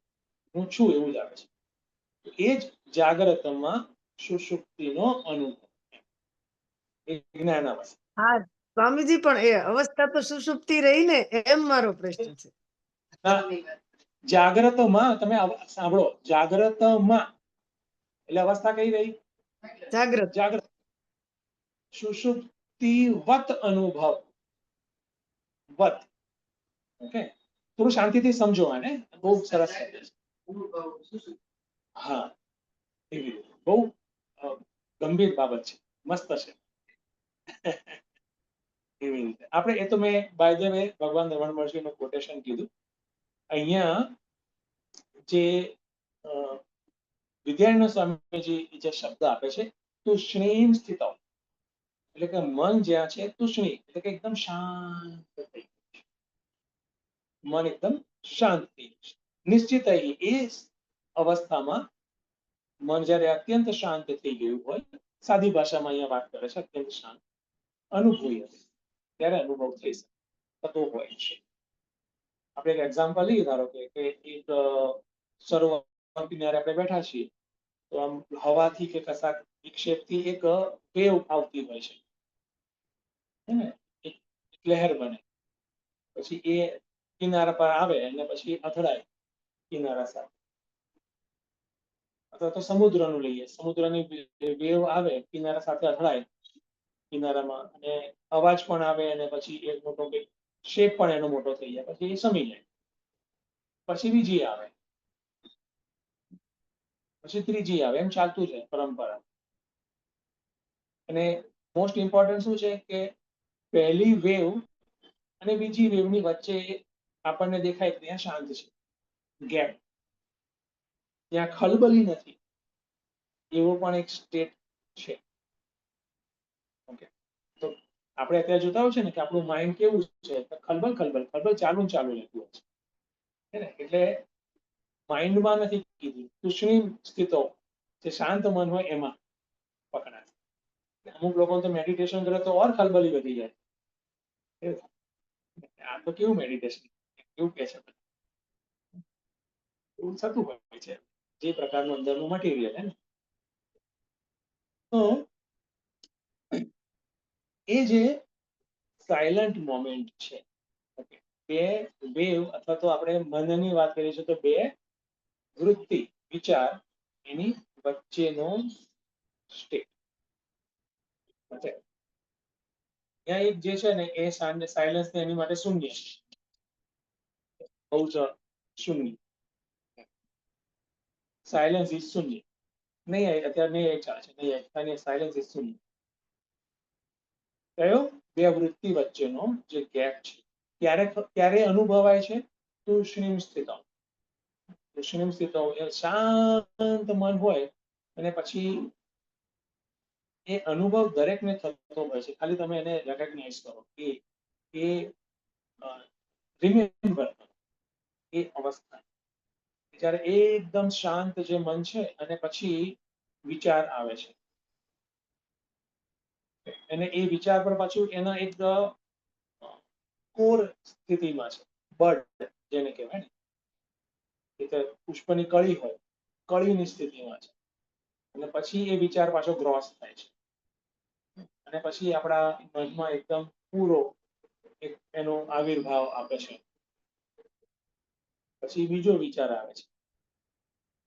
હું છું એવું જ આવે છે. એ જ જાગ્રતમાં સુષુપ્તિનો અનુભવ, એ જ્ઞાન અવસ્થા. હા સ્વામીજી, પણ એ અવસ્થા તો સુષુપ્તિ રહી ને, એમ મારો પ્રશ્ન છે. જાગ્રતમાં તમે સાંભળો, જાગ્રતમાં એટલે અવસ્થા કઈ રહી? જાગ્રત. જાગ્રત. સુષુપ્તિવત અનુભવ, વત. ઓકે, થોડું શાંતિથી સમજો આને, બહુ સરસ છે. હા, એવી રીતે બહુ ગંભીર બાબત છે, મસ્ત છે. એવી રીતે આપણે, એ તો મેં બાય ધ વે ભગવાન રમણ મહર્ષિનું કોટેશન કીધું. અહીંયા જે વિદ્યારણ્ય સ્વામીજી જે શબ્દ આપે છે, તુષ્ણીમ સ્થિત, એટલે કે મન જ્યાં છે તુષ્ણી, એટલે કે એકદમ શાંત થઈ ગયું છે. મન એકદમ શાંત થઈ ગયું છે. નિશ્ચિત એ અવસ્થામાં મન જ્યારે અત્યંત શાંત થઈ ગયું હોય, સાદી ભાષામાં અહીંયા વાત કરે છે, અત્યંત શાંત અનુભવી હશે, ત્યારે અનુભવ થઈ થતો હોય છે. આપણે એક એક્ઝામ્પલ લઈએ, ધારો કે એક સરોવર કિનારે આપણે બેઠા છીએ, તો આમ હવાથી કે કશાક વિક્ષેપથી એક વેવ આવતી હોય છે, એક લહેર બને, પછી એ કિનારા પર આવે અને પછી અથડાય કિનારા સાથે. અથવા તો સમુદ્રનું લઈએ, સમુદ્રની વેવ આવે, કિનારા સાથે અથડાય કિનારામાં, અને અવાજ પણ આવે, અને પછી એક મોટો શેપ પણ એનો મોટો થઈ જાય, પછી એ સમી જાય, પછી બીજી આવે, પછી ત્રીજી આવે, એમ ચાલતું જાય પરંપરા. અને મોસ્ટ ઇમ્પોર્ટન્ટ શું છે કે પહેલી વેવ અને બીજી વેવની વચ્ચે આપણને દેખાય કે ત્યાં શાંત છે, ગેપ, ત્યાં ખલબલી નથી, એવો પણ એક સ્ટેટ છે. ઓકે, તો આપણે અત્યારે જોતા હોય છે ને કે આપણું માઇન્ડ કેવું છે, ખલબલ ખલબલ ખલબલ ચાલુ ચાલુ રહેતું હોય છે ને. એટલે માઇન્ડમાં નથી કીધું, તુષ્ણીમ સ્થિતો, જે શાંત મન હોય એમાં પકડાય. અમુક લોકો તો મેડિટેશન કરે તો ઓર ખલબલી વધી જાય. આ તો કેવું મેડિટેશન, કેવું કે છે, એવું થતું હોય છે, જે પ્રકારનું અંદરનું મટીરિયલ હે ને. તો એ જે સાયલન્ટ મોમેન્ટ છે, બે વેવ, અથવા તો આપણે મનની વાત કરીશું તો બે વૃત્તિ, વિચાર, એની વચ્ચેનો સ્ટેટ. ત્યાં એક જે છે ને એ સાયલન્સ એની માટે શૂન્ય, બહુ જ શૂન્ય. સાયલન્સ ઇઝ શૂન્ય. નહીં, અત્યારે નહીં ચાલે છે, નહીં, સાયલન્સ ઇઝ શૂન્ય. કયો? બે વૃત્તિ વચ્ચેનો જે ગેપ છે, ત્યારે અનુભવાય છે તુષ્ણીમ સ્થિત. તુષ્ણીમ સ્થિત એ શાંત મન હોય, અને પછી એ અનુભવ દરેકને થતો હોય છે, ખાલી તમે એને રેકગ્નાઇઝ કરો, એ રિમેમ્બર કરો એ અવસ્થા, જ્યારે એકદમ શાંત જે મન છે, અને પછી વિચાર આવે છે, અને એ વિચાર પર પાછું એના એક કોર સ્થિતિમાં છે, બર્ડ જેને કહેવાય ને, એટલે પુષ્પની કળી હોય, કળીની સ્થિતિમાં છે, અને પછી એ વિચાર પાછો ગ્રોસ થાય છે, અને પછી આપણા મનમાં એકદમ પૂરો એક એનો આવિર્ભાવ આપે છે. પછી બીજો વિચાર આવે છે,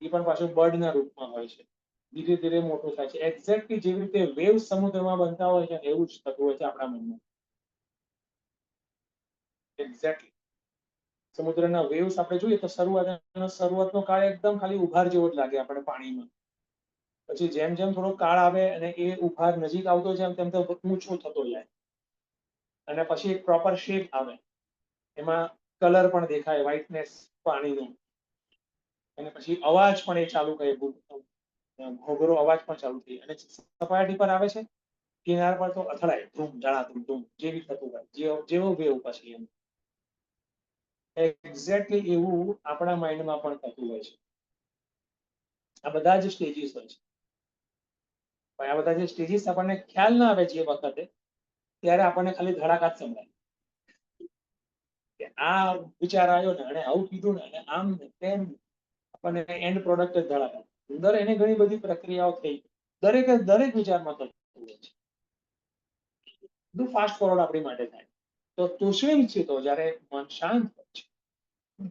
એ પણ પાછો બર્ડના રૂપમાં હોય છે, ધીરે ધીરે મોટું થાય છે. એક્ઝેક્ટલી જેવી રીતે વેવ સમુદ્રમાં બનતા હોય છે, એવું જ થતું હોય છે આપણા મનમાં. એક્ઝેક્ટલી સમુદ્રના વેવ્સ આપણે જોઈએ તો શરૂઆતનો કાળ એકદમ ખાલી ઉભાર જેવો જ લાગે આપણે પાણીમાં. પછી જેમ જેમ થોડો કાળ આવે અને એ ઉભાર નજીક આવતો જાય, તેમ તેમ ઊંચો થતો જાય, અને પછી એક પ્રોપર શેપ આવે, એમાં કલર પણ દેખાય, વ્હાઇટનેસ પાણીનો, અને પછી અવાજ પણ એ ચાલુ કરે, ઘોઘરો અવાજ પણ ચાલુ થઈ, અને સપાટી પર આવે છે, કિનારા પર તો અથડાય, ધૂમ ધડાધૂમ ધૂમ, જેવી થતું હોય, જેવો વેવ પછી એમ. એક્ઝેક્ટલી એવું આપણા માઇન્ડમાં પણ થતું હોય છે. આ બધા જ સ્ટેજીસ હોય છે. પણ આ બધા જે સ્ટેજીસ આપણને ખ્યાલ ના આવે જે વખતે, ત્યારે આપણને ખાલી ધડાકા જ સંભળાય કે આ વિચાર આવ્યો ને અને આવું કીધું ને અને આમ ને તેમ, આપણને એન્ડ પ્રોડક્ટ જ ધડાકા. અંદર એની ઘણી બધી પ્રક્રિયાઓ થઈ, દરેક વિચારમાં થતું હોય છે. બધું ફાસ્ટ ફોરવર્ડ આપણી માટે થાય. તો તુષ્ણીમ સ્થિતો, જ્યારે મન શાંત હોય છે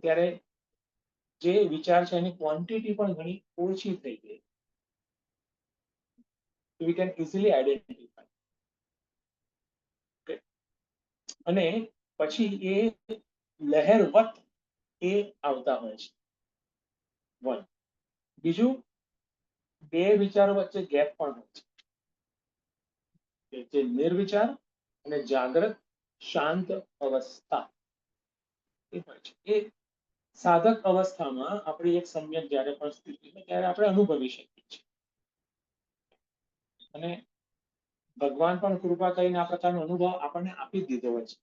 ત્યારે જે વિચાર છે એની ક્વોન્ટિટી પણ ઘણી ઓછી થઈ ગઈ. we can easily identify. Okay. અને પછી એ લહેરવત એ આવતા હોય છે. વન. બીજું, બે વિચારો વચ્ચે ગેપ પણ હોય છે, જે નિર્વિચાર અને જાગ્રત શાંત અવસ્થા એ હોય છે. એ સાધક અવસ્થામાં આપણી એક સમ્યક જ્યારે પણ સ્થિતિ હોય ત્યારે આપણે અનુભવી શકીએ છીએ. અને ભગવાન પણ કૃપા કરીને આ પ્રકારનો અનુભવ આપણને આપી દીધો હોય છે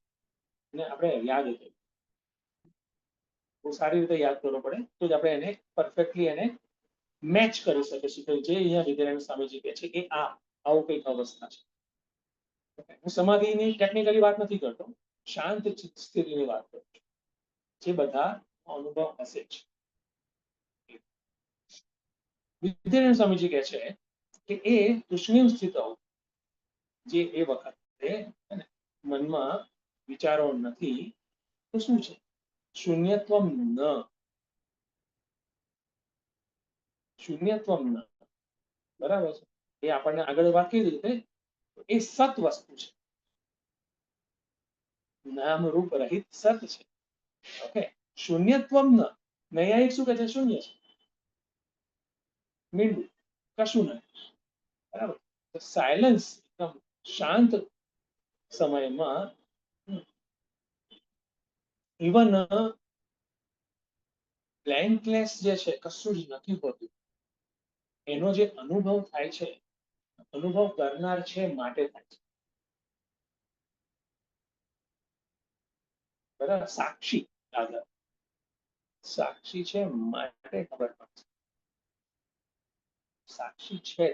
અને આપણે યાદ કરીએ, બહુ સારી રીતે યાદ કરવો પડે તો જ આપણે એને પરફેક્ટલી એને મેચ કરી શકીશું કે જે અહીંયા વિદ્યારાયણ સ્વામીજી કહે છે કે આવું કંઈક અવસ્થા છે. હું સમાધિની ટેકનિકલી વાત નથી કરતો, શાંત ચિત્ત સ્થિતિની વાત કરું છું, જે બધા અનુભવ હશે જ. વિદ્યારાયણ સ્વામીજી કહે છે કે એ તુષ્ણીમ સ્થિતો, જે એ વખતે મનમાં વિચારો નથી, તો શું છે? શૂન્યત્વમ ન, શૂન્યત્વમ ન, બરાબર છે. એ આપણને આગળ વાત કરી રીતે એ સત વસ્તુ છે, નામ રૂપ રહિત સત છે. ઓકે, શૂન્યત્વમ ન, નૈયાયિક શું કહે છે? શૂન્ય છે, મીંડું, કશું નથી, બરાબર. સાયલન્સ, એકદમ શાંત સમયમાં ઇવન બ્લેન્કનેસ જે છે, કશું જ નથી હોતું, એનો જે અનુભવ થાય છે, અનુભવ કરનાર છે માટે થાય છે, બરાબર. સાક્ષી આગળ, સાક્ષી છે માટે ખબર પડશે, સાક્ષી છે,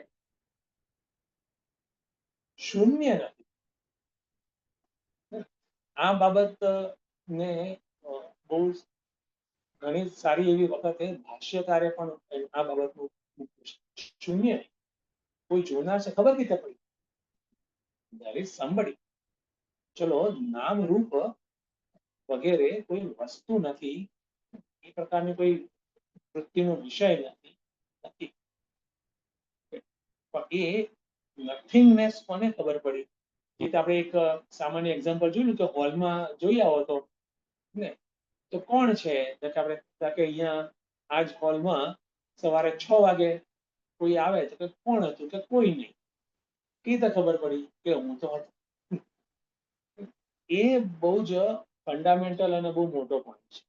શૂન્ય નથી. આ બાબત ને બહુ ઘણી સારી એવી વખતે ભાષ્યકારે પણ આ બાબતનું મૂક્યું છે. શૂન્ય કોઈ જોનાર છે, ખબર કઈ પડી? there is somebody. ચલો, નામ રૂપ વગેરે કોઈ વસ્તુ નથી, એ પ્રકારની કોઈ વૃત્તિનો વિષય નથી, પણ એ નથિંગનેસ કોને ખબર પડી? એ તો આપણે એક સામાન્ય એક્ઝામ્પલ જોયું કે હોલમાં જોઈ આવો તો ને, તો કોણ છે કે આપણે કે અહીંયા આજ હોલમાં સવારે 6 વાગે કોઈ આવે તો કે કોણ હતું? કે કોઈ નહીં. કઈ રીતે ખબર પડી? કે હું તો હતો. એ બહુ જ ફંડામેન્ટલ અને બહુ મોટો પોઈન્ટ છે.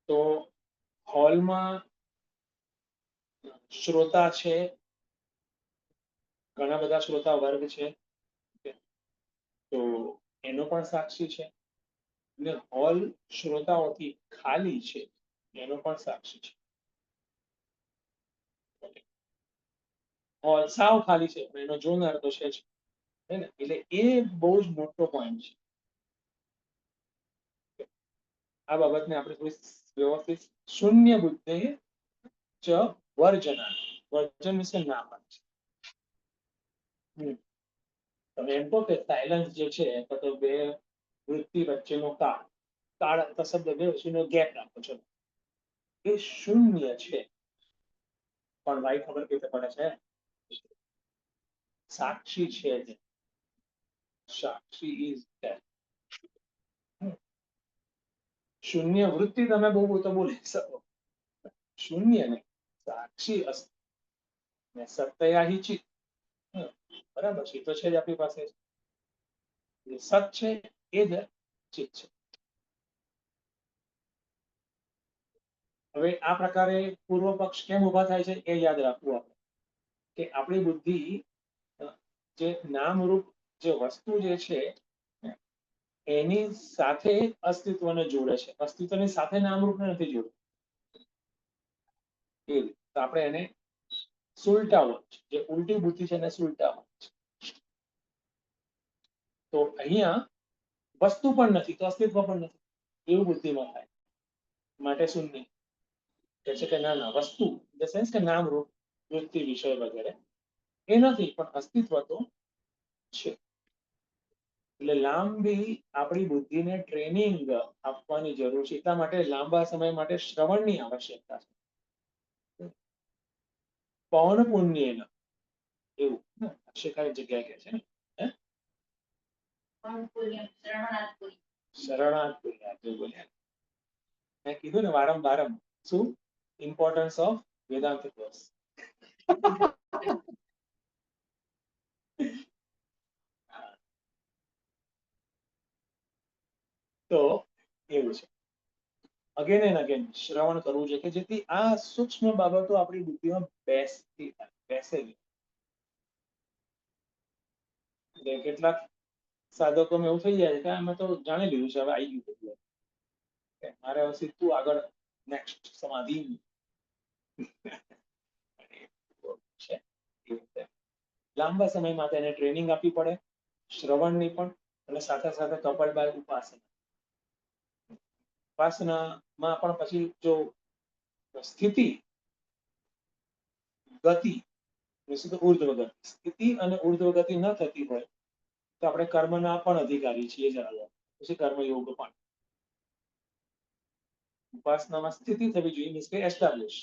તો હોલમાં શ્રોતા છે, ઘણા બધા શ્રોતા વર્ગ છે, તો એનો પણ સાક્ષી છે, અને હોલ શ્રોતાઓથી ખાલી છે એનો પણ સાક્ષી છે. હોલ સાવ ખાલી છે પણ એનો જોનાર તો છે જ, હે ને? એટલે એ બહુ જ મોટો પોઈન્ટ છે. આ બાબતને આપણે થોડી વ્યવસ્થિત, શૂન્ય બુદ્ધિ ચ વર્જના, વર્જન વિશે ના પાડે છે. તમે એમ કહો કે સાયલન્સ જે છે તો બે વૃત્તિ વચ્ચેનો કાળ શબ્દ બે વચ્ચેનો ગેપ રાખો છો, એ શૂન્ય છે. પણ ભાઈ ખબર કઈ રીતે પડે છે? સાક્ષી છે જ, સાક્ષી ઇઝ ધેટ. શૂન્ય વૃત્તિ તમે બહુ તો બોલી શકો, શૂન્ય નહીં, સાક્ષી અસ્તિ ને સત્યા હિ ચિત્ત, બરાબર છે, તો છે જ આપણી પાસે. સત છે એ જ ચિત્ત છે. હવે આ પ્રકારે પૂર્વ પક્ષ કેમ ઉભા થાય છે એ યાદ રાખવું આપણે, કે આપણી બુદ્ધિ જે નામરૂપ જે વસ્તુ જે છે એની સાથે અસ્તિત્વને જોડે છે, અસ્તિત્વની સાથે નામરૂપને નથી જોડતું. તો આપણે એને સુલટાવો છે, જે ઉલટી બુદ્ધિ છે એને સુલટાવો છે. તો અહીંયા વસ્તુ પણ નથી તો અસ્તિત્વ પણ નથી એવું બુદ્ધિમાં થાય, માટે શૂન્ય કહે છે કે ના ના વસ્તુ ઇન ધ સેન્સ કે નામ રૂપ વૃત્તિ વિષય વગેરે એ નથી પણ અસ્તિત્વ તો છે. એટલે લાંબી આપણી બુદ્ધિને ટ્રેનિંગ આપવાની જરૂર છે, એટલા માટે લાંબા સમય માટે શ્રવણની આવશ્યકતા છે. પૌન પુણ્યેન એવું શેખારી જગ્યાએ કહે છે ને, શરણાર્થ પુણ્યાત એવું બોલ્યા. મેં કીધું ને વારંવાર શું ઇમ્પોર્ટન્સ ઓફ વેદાંત કોર્સ. તો એવું છે અગેન એન્ડ અગેન શ્રવણ કરવું છે કે જેથી આ સૂક્ષ્મ બાબતો આપણી બુદ્ધિમાં બેસતી થાય, બેસેલી. કેટલાક સાધકોમાં એવું થઈ જાય કે અમે તો જાણી લીધું છે, હવે આવી ગયું બધું, મારે હવે સીધું આગળ નેક્સ્ટ સમાધિ છે. લાંબા સમય માટે એને ટ્રેનિંગ આપવી પડે, શ્રવણની પણ, અને સાથે સાથે કપલબાઈ ઉપાસના. ઉપાસનામાં પણ પછી જો સ્થિતિ ગતિ ઉર્ધ્વ ગતિ, સ્થિતિ અને ઉર્ધ્વ ગતિ ન થતી હોય તો આપણે કર્મના પણ અધિકારી છીએ જણાવ્યા, પછી કર્મયોગ પણ. ઉપાસનામાં સ્થિતિ થવી જોઈએ મીન્સ કે એસ્ટાબ્લિશ,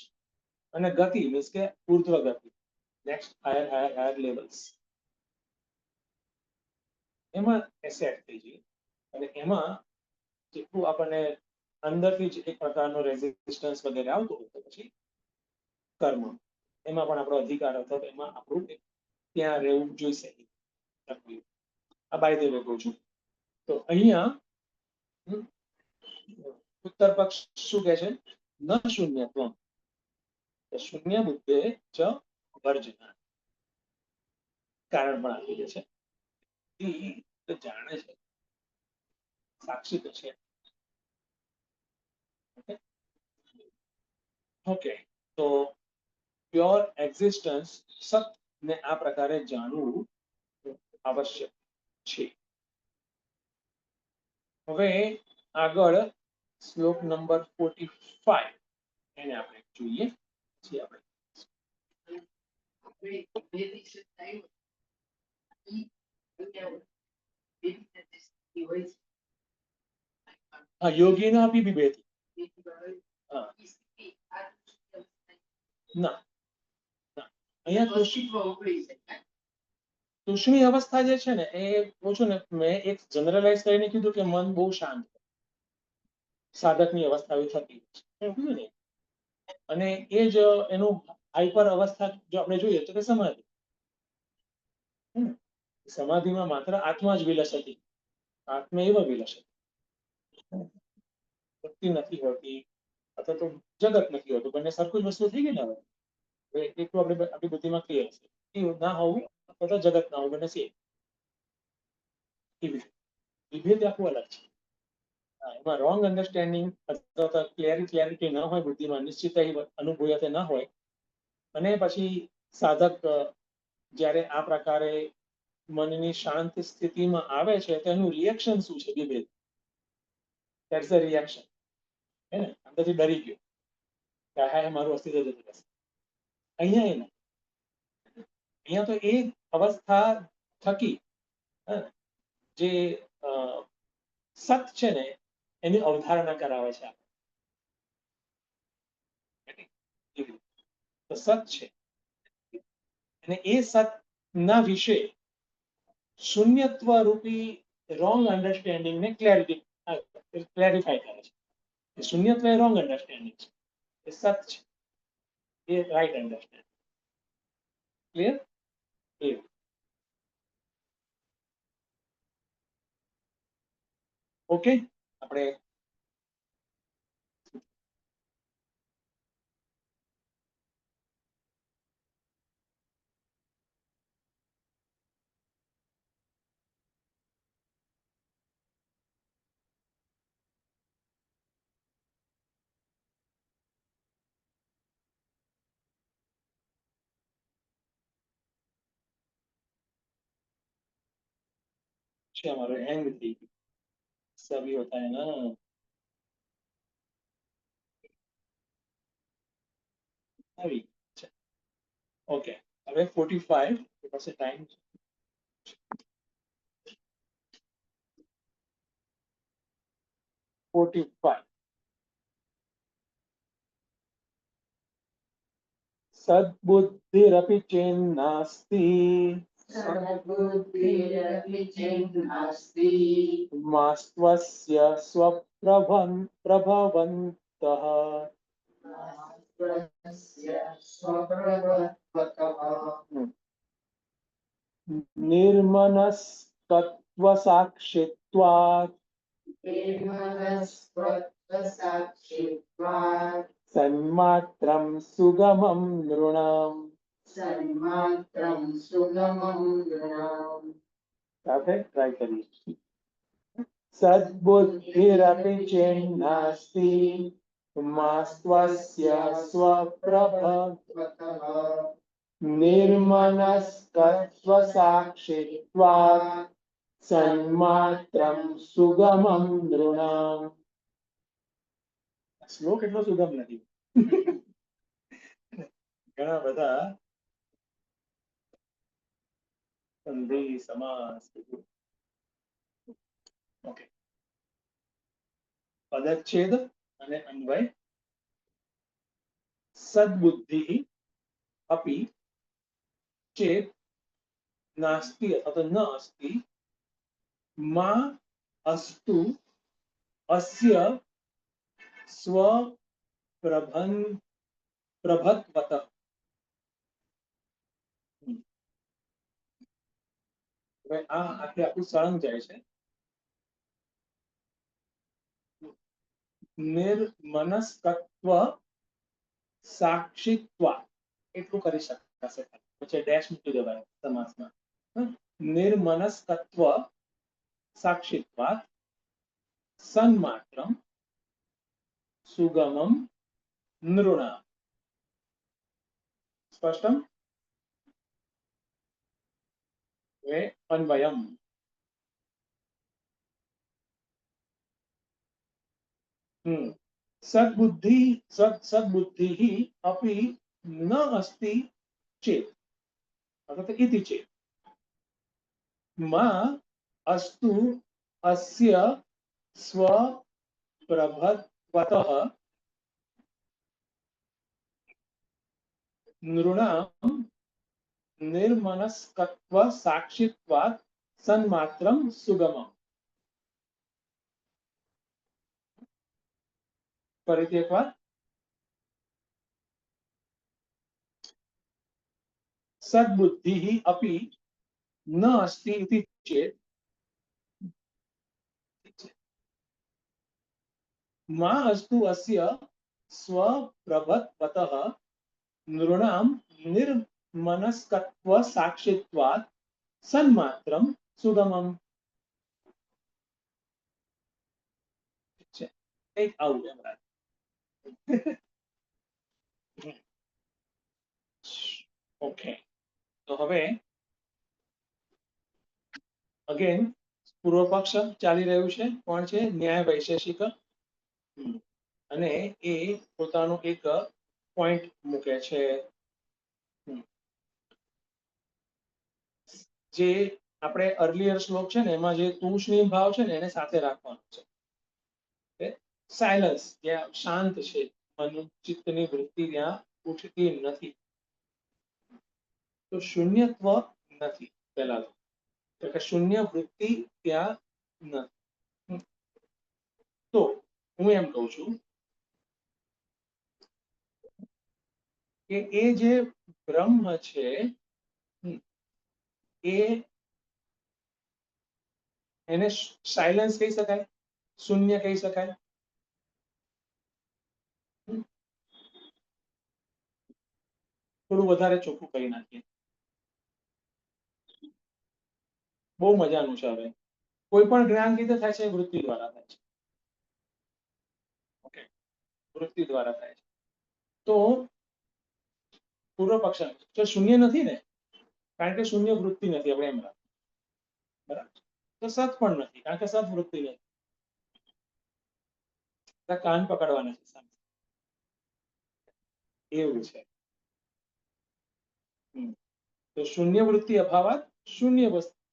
અને ગતિ મીન્સ કે ઉર્ધ્વ ગતિ, next higher higher higher levels, એમાં એસેટ થઈ જોઈએ. અને એમાં જેટલું આપણને અંદરથી જ એક પ્રકારનો રેઝિસ્ટન્સ વગેરે આવતો હોય તો પછી કર્મ એમાં પણ આપણો અધિકાર હતો, એમાં આપણું ત્યાં રહેવું જોઈશે. આ બાય ધ વે કહું છું. તો અહીંયા ઉત્તર પક્ષ શું કહે છે, ન શૂન્યત્વમ શૂન્ય બુદ્ધે ચ વર્જના, કારણ પણ આપી દે છે. એ જાણે છે, સાક્ષી તો છે. ઓકે, તો પ્યોર એક્ઝિસ્ટન્સ સતને આ પ્રકારે જાણવું આવશ્યક છે. હવે આગળ શ્લોક નંબર 45 એને આપણે જોઈએ છીએ. આપણે હા યોગીનો આપી વિભેદ, હા ના અહીંયા તુષ્ણી અવસ્થા જે છે ને એ પૂછું ને મેં એક જનરલાઇઝ કરીને કીધું કે મન બહુ શાંત, સાધકની અવસ્થા એવી થતી છે ને, અને એ જ એનું હાઈપર અવસ્થા જો આપણે જોઈએ તો કે સમાધિ. સમાધિમાં માત્ર આત્મા જ વિલસ હતી, આત્મા એવા વિલસ હતી, વૃત્તિ નથી હોતી અથવા તો જગત નથી હોતું, બંને સરખું જ વસ્તુ થઈ ગઈ ને. હવે એટલું આપણે આપણી બુદ્ધિમાં ક્લિયર છે, ના હોવું અથવા તો જગત ના હોવું બંને સેમ. વિભેદ આખું અલગ છે. એમાં રોંગ અન્ડરસ્ટેન્ડિંગ અથવા તો ક્લેરિટી ન હોય બુદ્ધિમાં, નિશ્ચિતતા અનુભૂયતા ન હોય, અને પછી સાધક જ્યારે આ પ્રકારે મનની શાંત સ્થિતિમાં આવે છે તો એનું રિએક્શન શું છે, વિભેદ. That's the reaction. હે ને, અંદરથી ડરી ગયો કે હા મારું અસ્તિત્વ જતું રહેશે. અહીંયા એ અહીંયા તો એ અવસ્થા થકી જે સત છે ને એની અવધારણા કરાવે છે. તો સત છે અને એ સત ના વિશે શૂન્યત્વ રૂપી રોંગ અન્ડરસ્ટેન્ડિંગ ને ક્લેરિફાય કરે છે. શૂન્યત્વ એ રોંગ અન્ડરસ્ટેન્ડિંગ છે, એ સત છે, એ રાઈટ અન્ડરસ્ટેન્ડિંગ. ક્લિયર? એવું. ઓકે, આપણે છે हमारे हैंग थी सभी होता है ना આવી છે ઓકે હવે 45 પાસે ટાઈમ 45 सद्बुद्धिरपि चेन्नास्ति सद्बुद्धिरपि चेन्नास्ति मास्त्वस्य प्रभवन्तः स्वस्य स्वप्रभवतः निर्मनस्तत्त्वसाक्षित्वात् निर्मलस्त्वत्साक्षित्वात् सन्मात्रं सुगमं नृणाम् सन्मात्रं सुगमं नृणाम् સાથે ટ્રાય કરીએ सद्बुद्धिरपि चेन्नास्ति मास्त्वस्य स्वप्रभवतः निर्मनस्तत्त्वसाक्षित्वात् सन्मात्रं सुगमं नृणाम् શ્લોક એટલો સુગમ નથી ઘણા બધા સંધિ સમાસ ઓકે પદચ્છેદ અને અન્વય સદબુદ્ધિ अपि चेत् नास्ति अथवा न अस्ति मा अस्तु अस्य प्रभत्वतः હવે આ આખે આખું સળંગ જાય છે નિર્મનસ્કત્વ સાક્ષિત્વ એટલું કરી શકાશે પછી ડેશ મૂકી દેવાય સમાસમાં નિર્મનસ્કત્વ સાક્ષિત્વાत् સન્માત્રમ સુગમમ નૃણામ સ્પષ્ટમ वे अन्वयम् सद्बुद्धिः अपि न अस्ति चेत् अर्थात् इति चेत् मा अस्तु अस्य स्वप्रभवतः नृणां निर्मनस्कत्व साक्षित्वात् सन्मात्रं सुगमम् फरीથી એકવાર सद्बुद्धिः अपि न अस्ति इति चेत् मा अस्तु अस्य स्वप्रभवतः नृणां निर्मनस्कत्व साक्षित्वात् सन्मात्रं सुगमम् एक आउट है हमारा ओके तो હવે અગેન પૂર્વ પક્ષ ચાલી રહ્યું છે કોણ છે ન્યાય વૈશેષિક અને એ પોતાનો એક પોઈન્ટ મૂકે છે જે આપણે અર્લિયર શ્લોક છે ને એમાં જે તૂષ્ણી ભાવ છે ને એને સાથે રાખવાનો છે સાયલન્સ જ્યાં શાંત છે મન ચિત્તની વૃત્તિ ત્યાં ઉઠતી નથી તો શૂન્યત્વ નથી પહેલા તો કે શૂન્ય વૃત્તિ ત્યાં નથી તો હું એમ કહું છું કે એ જે બ્રહ્મ છે એ એને સાયલન્સ કહી શકાય શૂન્ય કહી શકાય થોડું વધારે ચોખ્ખું કરી નાખીએ બહુ મજાનું છે હવે કોઈ પણ જ્ઞાન કીધે થાય છે વૃત્તિ દ્વારા થાય છે ઓકે વૃત્તિ દ્વારા થાય છે તો પૂર્વ પક્ષ શૂન્ય નથી ને કારણ કે શૂન્ય વૃત્તિ નથી આપણે એમ બરાબર તો સત પણ નથી, કારણ કે સત વૃત્તિ નથી. કાન પકડવાના છે સામે, એવું છે. તો શૂન્ય વૃત્તિ અભાવાત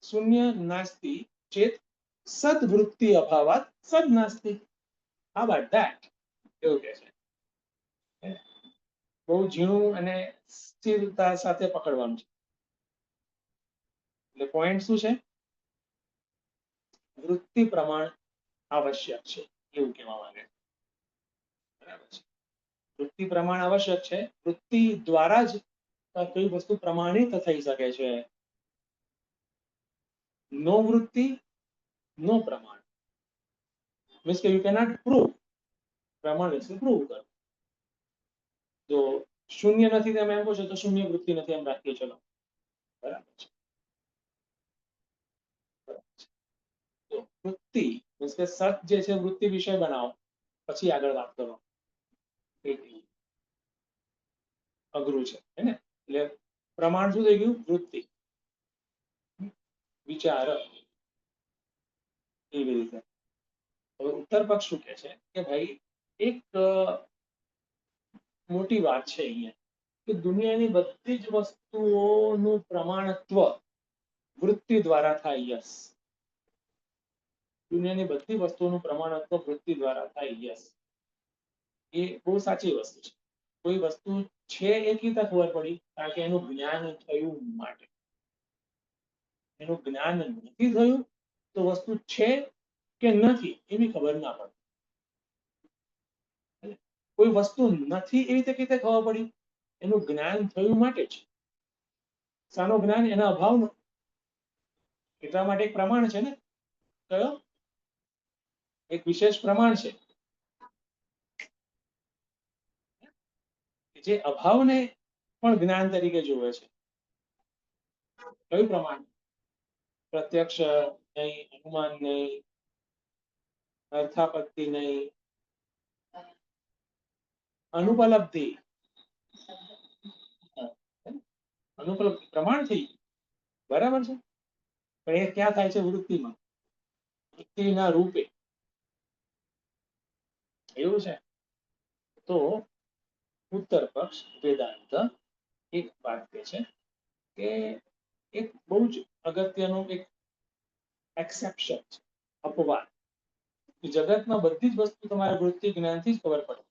શૂન્ય નાસ્તિ ચેત સદવૃત્તિ અભાવાત સદ નાસ્તિ. How about that? એવું કે છે. બહુ ઝીણું અને સ્થિરતા સાથે પકડવાનું છે. એટલે પોઈન્ટ શું છે? વૃત્તિ પ્રમાણ આવશ્યક છે, એવું કહેવા માંગે. બરાબર છે. વૃત્તિ પ્રમાણ આવશ્યક છે. વૃત્તિ દ્વારા જ કોઈ વસ્તુ પ્રમાણિત થઈ શકે છે. નો વૃત્તિ નો પ્રમાણ, મીન્સ કે યુ કેનોટ પ્રૂવ. પ્રમાણ એટલે પ્રૂવ કરો. તો શૂન્ય નથી તમે એમ કહો છો તો શૂન્ય વૃત્તિ નથી એમ રાખીએ. ચલો, બરાબર છે. તો વૃત્તિ મીન્સ કે સત જે છે વૃત્તિ વિષય બનાવો, પછી આગળ વાત કરો. અઘરું છે, હે ને? એટલે પ્રમાણ શું થઈ ગયું? વૃત્તિ, વિચાર, એવી રીતે. હવે ઉત્તર પક્ષ શું કે છે કે ભાઈ એક મોટી વાત છે અહીંયા, કે દુનિયાની બધી જ વસ્તુઓનું પ્રમાણત્વ વૃત્તિ દ્વારા થાય. યસ, દુનિયાની બધી વસ્તુઓનું પ્રમાણત્વ વૃત્તિ દ્વારા થાય. યસ, એ બહુ સાચી વસ્તુ છે. કોઈ વસ્તુ છે એ કેવી રીતે ખબર પડી? કારણ કે એનું જ્ઞાન થયું માટે. એનું જ્ઞાન નથી થયું તો વસ્તુ છે કે નથી એની ખબર ના પડે. કોઈ વસ્તુ નથી એવી રીતે કેવી રીતે ખબર પડી? એનું જ્ઞાન થયું માટે જ. શાનું જ્ઞાન? એના અભાવનું. એટલા માટે એક પ્રમાણ છે ને. કયો? એક વિશેષ પ્રમાણ છે જે અભાવને પણ જ્ઞાન તરીકે જોવે છે. કયું પ્રમાણ? પ્રત્યક્ષ નહીં, અનુમાન નહીં, અર્થાપત્તિ નહીં, અનુપલબ્ધિ. અનુપલબ્ધિ પ્રમાણ થઈ, બરાબર છે. પણ એ ક્યાં થાય છે? વૃત્તિમાં, વૃત્તિના રૂપે. એવું છે. તો ઉત્તર પક્ષ વેદાંત એક વાત કહે છે કે એક બહુ જ અગત્યનું એક એક્સેપ્શન છે, અપવાદ. જગતમાં બધી જ વસ્તુ તમારે વૃત્તિ જ્ઞાનથી જ ખબર પડે,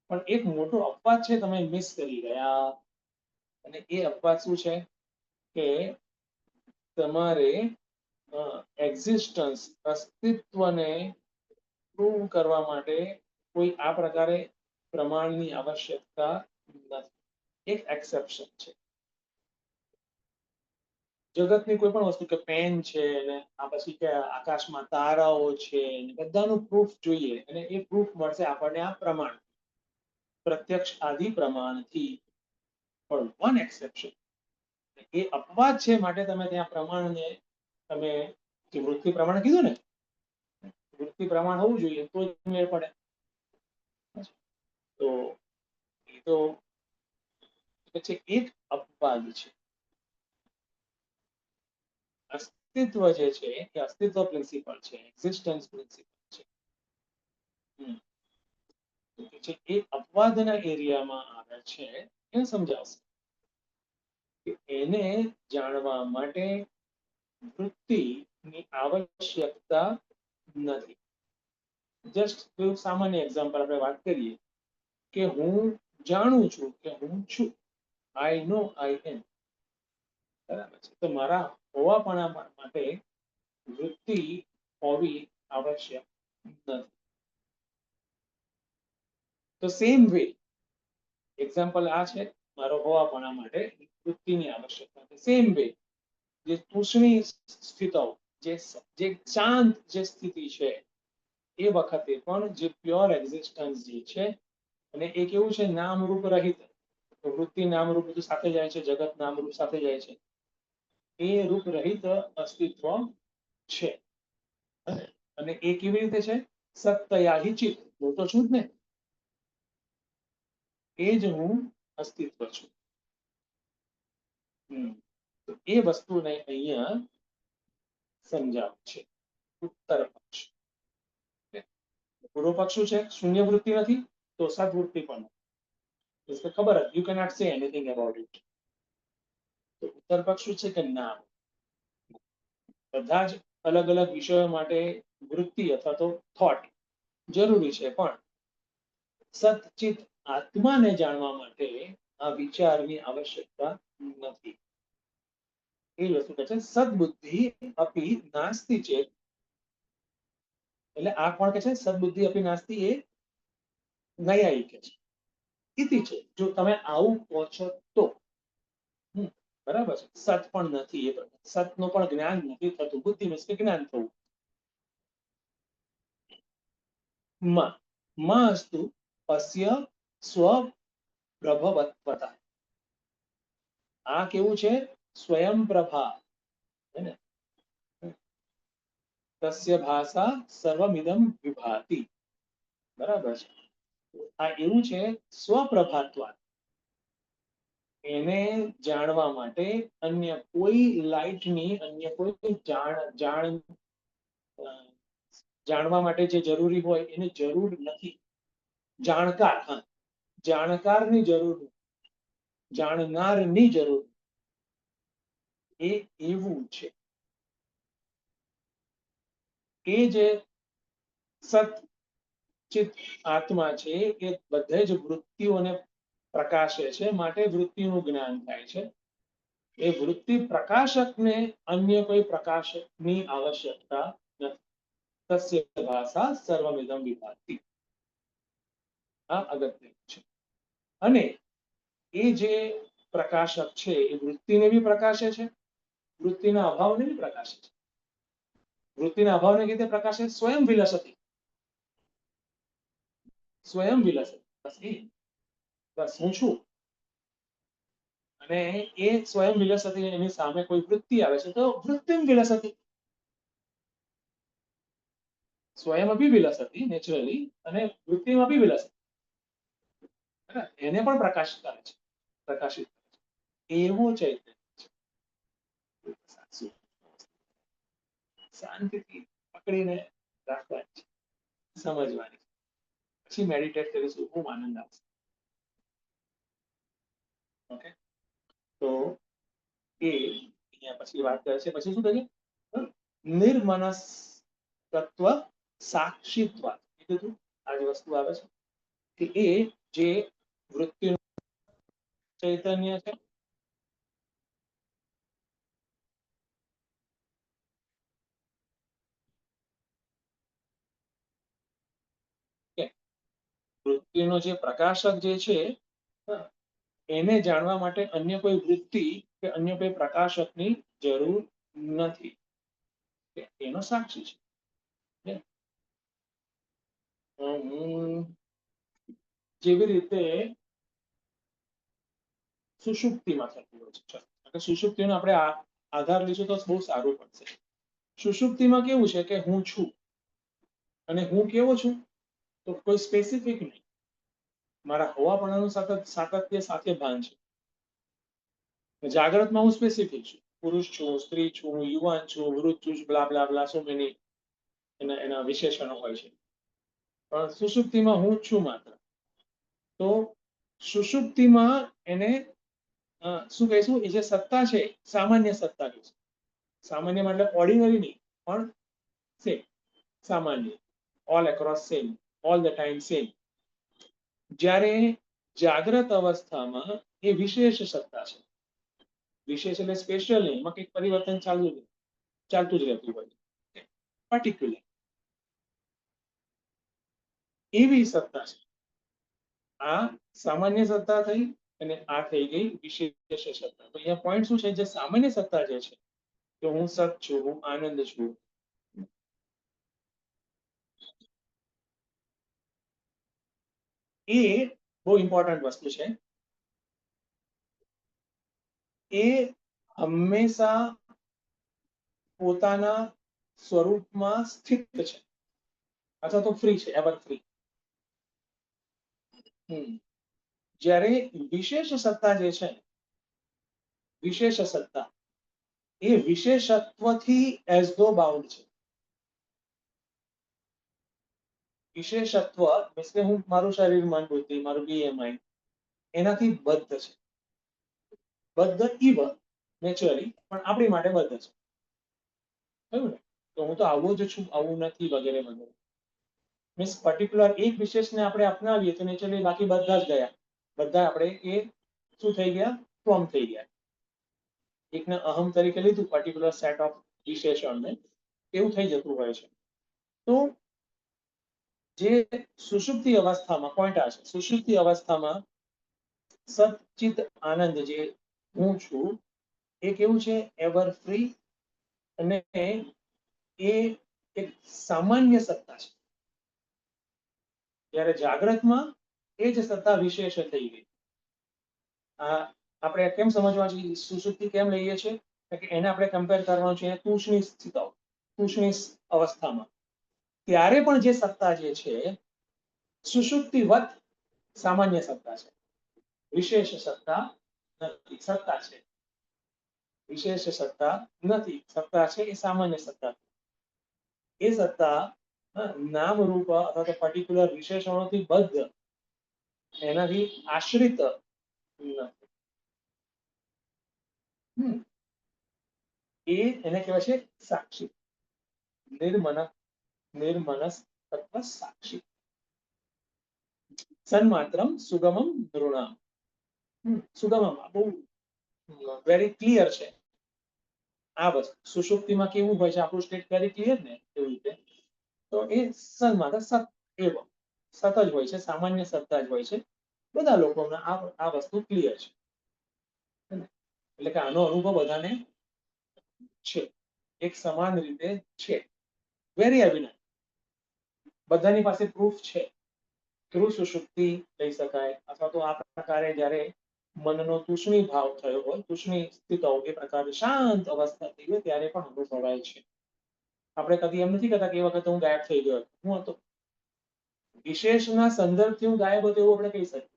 પણ એક મોટો અપવાદ છે, તમે મિસ કરી ગયા. અને એ અપવાદ શું છે? કે તમારે એક્ઝિસ્ટન્સ, અસ્તિત્વને પ્રૂવ કરવા માટે કોઈ આ પ્રકારે પ્રમાણની આવશ્યકતા નથી. એક એક્સેપ્શન છે. જગતની કોઈ પણ વસ્તુ, કે પેન છે ને આ પછી કે આકાશમાં તારાઓ છે, બધાનું પ્રૂફ જોઈએ અને એ પ્રૂફ મળશે આપણને આ પ્રમાણ, પ્રત્યક્ષ આદિ પ્રમાણથી. પણ વન એક્સેપ્શન, એ અપવાદ છે માટે તમે ત્યાં પ્રમાણને તમે જે વૃત્તિ પ્રમાણ કીધું ને, વૃત્તિ પ્રમાણ હોવું જોઈએ તો જ મેળ પડે. તો એ તો પછી એક અપવાદ છે. અસ્તિત્વ જે છે એ અસ્તિત્વ પ્રિન્સિપલ છે, એક્ઝિસ્ટન્સ પ્રિન્સિપલ છે. એ અપવાદના એરિયામાં આવે છે. એ સમજાવશે કે એને જાણવા માટે વૃત્તિની આવશ્યકતા નથી. જસ્ટ સામાન્ય એક્ઝામ્પલ આપણે વાત કરીએ કે હું જાણું છું કે હું છું. આઈ નો આઈ એમ. બરાબર છે. તો મારા હોવાપણા માટે વૃત્તિ હોવી આવશ્યક નથી. તો સેમ વે એક્ઝામ્પલ આ છે, મારો હોવાપણા માટે વૃત્તિની આવશ્યકતા છે. સેમ વે જે તૂષ્ણી સ્થિતો, જે શાંત જે સ્થિતિ છે, એ વખતે પણ જે પ્યોર એક્ઝિસ્ટન્સ જે છે, અને એ કેવું છે? નામરૂપ રહિત. વૃત્તિ નામરૂપ સાથે જાય છે, જગત નામરૂપ સાથે જાય છે. એ રૂપ રહિત અસ્તિત્વ છે. અને એ કેવી રીતે છે? સત્તયા હિ ચિત્ત. હું તો છું જ ને, એ જ હું અસ્તિત્વ છું. તો એ વસ્તુને અહીંયા સમજાવે છે. ઉત્તર પક્ષ. પૂર્વ પક્ષ શું છે? શૂન્ય વૃત્તિ નથી તો સદવૃત્તિ પણ નથી. એટલે ખબર જ, યુ કેનોટ સે એનીથિંગ અબાઉટ ઇટ. તો ઉત્તર પક્ષ શું છે કે ના, બધા જ અલગ અલગ વિષયો માટે વૃત્તિ અથવા તો થોટ જરૂરી છે, પણ સતચિત આત્માને જાણવા માટે આ વિચારની આવશ્યકતા નથી. એ વસ્તુ કહે છે સદબુદ્ધિ અપી નાસ્તિ ચેત. એટલે આ કોણ કે છે? સદબુદ્ધિ અપી નાસ્તિ એ નૈયાયિક કે છે. ઇતિ છે, જો તમે આવું કહો છો તો બરાબર છે. સત પણ નથી, એ સતનો પણ જ્ઞાન નથી થતું. બુદ્ધિ means કે જ્ઞાન થવું. માં અસ્તુ અસ્ય સ્વપ્રભવત્વતા. આ કેવું છે? સ્વયં પ્રભા. હે ને? તસ્ય ભાષા સર્વમિદં વિભાતિ. બરાબર છે. આ એવું છે સ્વપ્રભાત્વા. એને જાણવા માટે અન્ય કોઈ લાઇટની, અન્ય કોઈ જાણવા માટે જે જરૂરી હોય એની જરૂર નથી. જાણકાર, હા, જાણકારની જરૂર નથી, જાણનારની જરૂર. એ એવું છે. એ જે સતચિત આત્મા છે એ બધે જ વૃત્તિઓને પ્રકાશે છે, માટે વૃત્તિનું જ્ઞાન થાય છે. એ વૃત્તિ પ્રકાશકને અન્ય કોઈ પ્રકાશકની આવશ્યકતા નથી. તસ્ય ભાષા સર્વમિદં વિભાતિ. આ અગત્યનું છે. અને એ જે પ્રકાશક છે એ વૃત્તિને બી પ્રકાશે છે, વૃત્તિના અભાવને બી પ્રકાશે છે. વૃત્તિના અભાવને કીધે પ્રકાશે સ્વયં વિલસતી. સ્વયં વિલસતી. બસ હું છું. અને એ સ્વયં વિલસતી એની સામે કોઈ વૃત્તિ આવે છે તો વૃત્તિમ વિલસતી. સ્વયં અભી વિલસતી નેચરલી, અને વૃત્તિમ અભી વિલસતી. એને પણ પ્રકાશ કરે છે, પ્રકાશિત કરે છે. એવો ચૈતન્ય છે. શાંતિથી પકડીને રાખવાની છે, સમજવાની. પછી મેડિટેટ કરીશું, ખૂબ આનંદ આવશે. ઓકે, તો એ અહીંયા પછી વાત કરે છે. પછી શું કહે છે? નિર્મનસ્કત્વ સાક્ષિત્વ. કીધું આ જ વસ્તુ આવે છે કે એ જે વૃત્તિનું ચૈતન્ય છે, વૃત્તિનો જે પ્રકાશક જે છે એને જાણવા માટે અન્ય કોઈ વૃત્તિ કે અન્ય કોઈ પ્રકાશકની જરૂર નથી. એનો સાક્ષી છે. હું જેવી રીતે સુષુપ્તિમાં થતું હોય છે, એટલે સુષુપ્તિનો આપણે આધાર લઈશું તો બહુ સારું પડશે. સુષુપ્તિમાં કેવું છે કે હું છું, અને હું કેવો છું તો કોઈ સ્પેસિફિક નહીં. મારા હોવાપણાનું સાતત્ય સાથે ભાન છે. જાગ્રતમાં હું સ્પેસિફિક છું, પુરુષ છું, સ્ત્રી છું, યુવાન છું, વૃદ્ધ છું, બ્લા બ્લા બ્લા, સો મેની એના વિશેષણો હોય છે. પણ સુષુપ્તિમાં હું જ છું માત્ર. તો સુષુપ્તિમાં એને શું કહીશું? એ જે સત્તા છે સામાન્ય સત્તા છે. સામાન્ય મતલબ ઓર્ડિનરી નહીં, પણ સેમ, સામાન્ય, all across same, all the time same. જ્યારે જાગ્રત અવસ્થામાં એ વિશેષ સત્તા છે. વિશેષ એટલે સ્પેશિયલ નહીં, એમાં કંઈક પરિવર્તન ચાલતું જ રહેતું હોય, પર્ટિક્યુલર. એવી સત્તા છે. આ સામાન્ય સત્તા થઈ અને આ થઈ ગઈ વિશેષ સત્તા. તો અહીંયા પોઈન્ટ શું છે? જે સામાન્ય સત્તા જે છે કે હું સત છું, હું આનંદ છું, એ બહુ ઇમ્પોર્ટન્ટ વસ્તુ છે. એ હંમેશા પોતાના સ્વરૂપમાં સ્થિત છે, અથવા તો ફ્રી છે, એવર ફ્રી. જ્યારે વિશેષ સત્તા જે છે, વિશેષ સત્તા એ વિશેષત્વથી એઝ ધો બાઉન્ડ છે. વિશેષત્વ મીન્સ કે હું મારું શરીર, મન, બુદ્ધિ, મારું BMI એનાથી બદ્ધ છે. બદ્ધ ઇવ નેચરલી, પણ આપણી માટે બદ્ધ છે. કહ્યું ને, તો હું તો આવો જ છું, આવું નથી, વગેરે વગેરે. મીન્સ પર્ટિક્યુલર એક વિશેષને આપણે અપનાવીએ તો નેચરલી બાકી બધા જ ગયા. બધા આપણે એ શું થઈ ગયા? ફોર્મ થઈ ગયા. એકને અહમ તરીકે લીધું પર્ટિક્યુલર સેટ ઓફ વિશેષણને, એવું થઈ જતું હોય છે. તો જે સુષુપ્તિ અવસ્થામાં, પોઈન્ટ આ છે, સુષુપ્તિ અવસ્થામાં સચ્ચિત આનંદ જે હું છું એ કેવું છે? એવર ફ્રી, અને એ એક સામાન્ય સત્તા છે. જ્યારે જાગ્રતમાં એ જ સત્તા વિશેષ થઈ ગઈ. આ આપણે કેમ સમજવા છીએ? સુષુપ્તિ કેમ લઈએ છીએ? કે એને આપણે કમ્પેર કરવાનું છે તૂષ્ણી સ્થિતિઓ, તૂષ્ણી અવસ્થામાં. ત્યારે પણ જે સત્તા જે છે સુષુપ્તિવત સામાન્ય સત્તા છે, વિશેષ સત્તા નથી. સત્તા છે, વિશેષ સત્તા નથી. સત્તા છે એ સામાન્ય સત્તા. એ સત્તા નામ રૂપ અથવા તો પર્ટિક્યુલર વિશેષણોથી બદ્ધ, એનાથી આશ્રિત નથી. એને કહેવાય છે સાક્ષી, નિર્મનસ તત્વ સાક્ષી. સન્માત્રમ સુગમમ નૃણામ. સુગમમ બહુ વેરી ક્લિયર છે આ વસ્તુ. સુષુપ્તિમાં કેવું હોય છે આપણું સ્ટેટ વેરી ક્લિયર ને, એવી રીતે તો એ સન્માત્ર સત એવ સત જ હોય છે, સામાન્ય સત્તા જ હોય છે. બધા લોકોને આ વસ્તુ ક્લિયર છે. એટલે કે આનો અનુભવ બધાને છે, એક સમાન રીતે છે, વેરી એવિડન્ટ. બધાની પાસે પ્રૂફ છે. ધ્રુવ સુષુપ્તિ લઈ શકાય, અથવા તો આ પ્રકારે જ્યારે મનનો તૂષ્ણી ભાવ થયો હોય, તૂષ્ણી સ્થિતો એ પ્રકારે શાંત અવસ્થા થઈ હોય ત્યારે પણ અનુભવાય છે. આપણે કદી એમ નથી કહેતા કે એ વખતે હું ગાયબ થઈ ગયો. હું હતો વિશેષના સંદર્ભથી હું ગાયબ હતો એવું આપણે કહી શકીએ.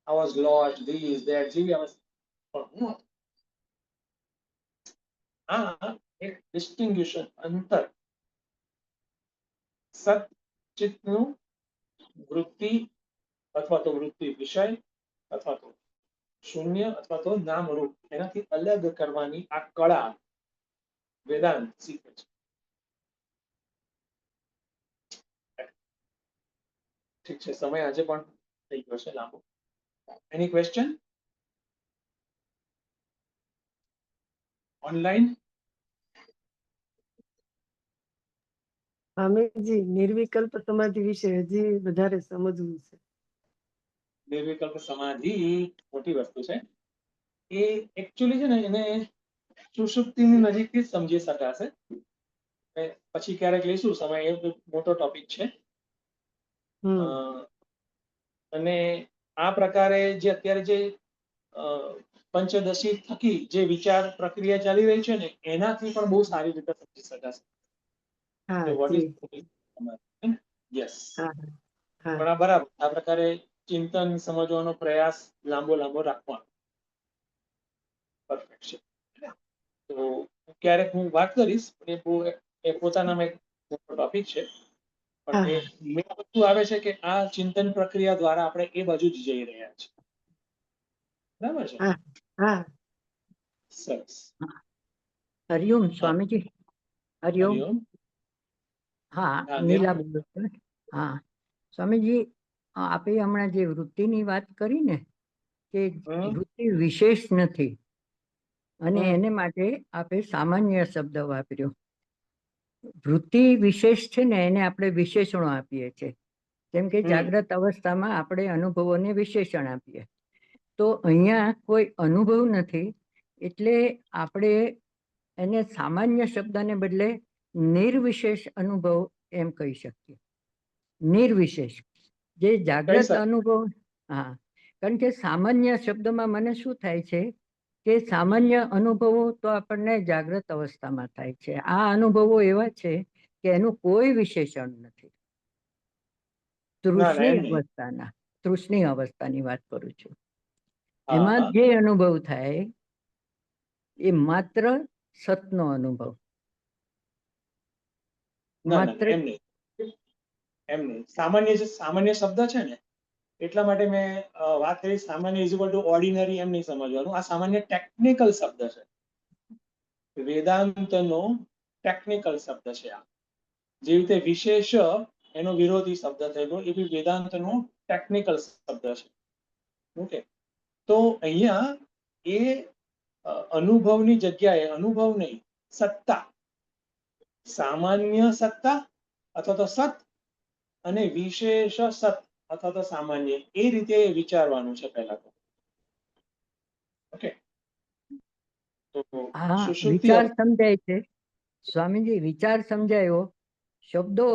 I was lost, this, that, જેવી અવસ્થા. પણ હું હતો. આ એક ડિસ્ટિંગ્યુશન, અંતર સચ્ચિતનું વૃત્તિ અથવા તો વૃત્તિ વિષય અથવા તો શૂન્ય અથવા તો નામરૂપ, એનાથી અલગ કરવાની આ કળા વેદાંત શીખે છે. ઠીક છે, સમય આજે પણ થઈ ગયો છે લાંબો. એની ક્વેશ્ચન ઓનલાઈન? સ્વામીજી, નિર્વિકલ્પ સમાધિ વિશે હજી વધારે સમજવું છે. નિર્વિકલ્પ સમાધિ મોટી વસ્તુ છે. એ એકચ્યુઅલી છે ને, એને સુષુપ્તિની નજીકથી જ સમજી શકાશે. પછી ક્યારેક લઈશું સમય, એ મોટો ટોપિક છે. અને આ પ્રકારે જે અત્યારે જે પંચદશી થકી જે વિચાર પ્રક્રિયા ચાલી રહી છે ને, એનાથી પણ બહુ સારી રીતે સમજી શકાશે. યસ, પણ આ બરાબર આ પ્રકારે ચિંતન સમજવાનો પ્રયાસ લાંબો રાખવાનો પરફેક્ટ છે. તો ક્યારેક હું વાત કરીશ, એ પોતાનામાં એક મોટો ટોપિક છે. પણ એ મેં વસ્તુ આવે છે કે આ ચિંતન પ્રક્રિયા દ્વારા આપણે એ બાજુ જ જઈ રહ્યા છીએ. બરાબર છે? સરસ. હરિઓમ સ્વામીજી. હરિઓમ. હરિઓમ. હા, નીલા બોલું છું. હા સ્વામીજી, આપે હમણાં જે વૃત્તિની વાત કરી ને, કે વૃત્તિ વિશેષ નથી, અને એને માટે આપે સામાન્ય શબ્દ વાપર્યો. વૃત્તિ વિશેષ છે ને, એને આપણે વિશેષણો આપીએ છીએ. જેમ કે જાગ્રત અવસ્થામાં આપણે અનુભવોને વિશેષણ આપીએ. તો અહીંયા કોઈ અનુભવ નથી, એટલે આપણે એને સામાન્ય શબ્દને બદલે નિર્વિશેષ અનુભવ એમ કહી શકીએ. નિર્વિશેષ જે જાગ્રત અનુભવ. હા, કારણ કે સામાન્ય શબ્દમાં મને શું થાય છે કે સામાન્ય અનુભવો તો આપણને જાગ્રત અવસ્થામાં થાય છે. આ અનુભવો એવા છે કે એનું કોઈ વિશેષણ નથી. તૃષ્ણી અવસ્થાની વાત કરું છું. એમાં જે અનુભવ થાય એ માત્ર સતનો અનુભવ. ના ના માત્ર એમ નહીં, એમ નહીં. સામાન્ય જે સામાન્ય શબ્દ છે ને એટલા માટે મેં વાત કરી. સામાન્ય ઇઝ ઇક્વલ ટુ ઓર્ડિનરી એમ નહીં સમજવાનું. આ સામાન્ય ટેકનિકલ શબ્દ છે. વેદાંતનો ટેકનિકલ શબ્દ છે આ. જે રીતે વિશેષ એનો વિરોધી શબ્દ થયેલો એ બી વેદાંતનો ટેકનિકલ શબ્દ છે. ઓકે, તો અહીંયા એ અનુભવની જગ્યાએ અનુભવ નહીં, સત્તા, સામાન્ય સત્તા અથવા તો સત અને વિશેષ સત અથવા તો સામાન્ય, એ રીતે વિચારવાનું છે પહેલા તો. ઓકે, તો હા, સુષુપ્તિ વિચાર સમજાય છે સ્વામીજી, વિચાર સમજાયો, શબ્દો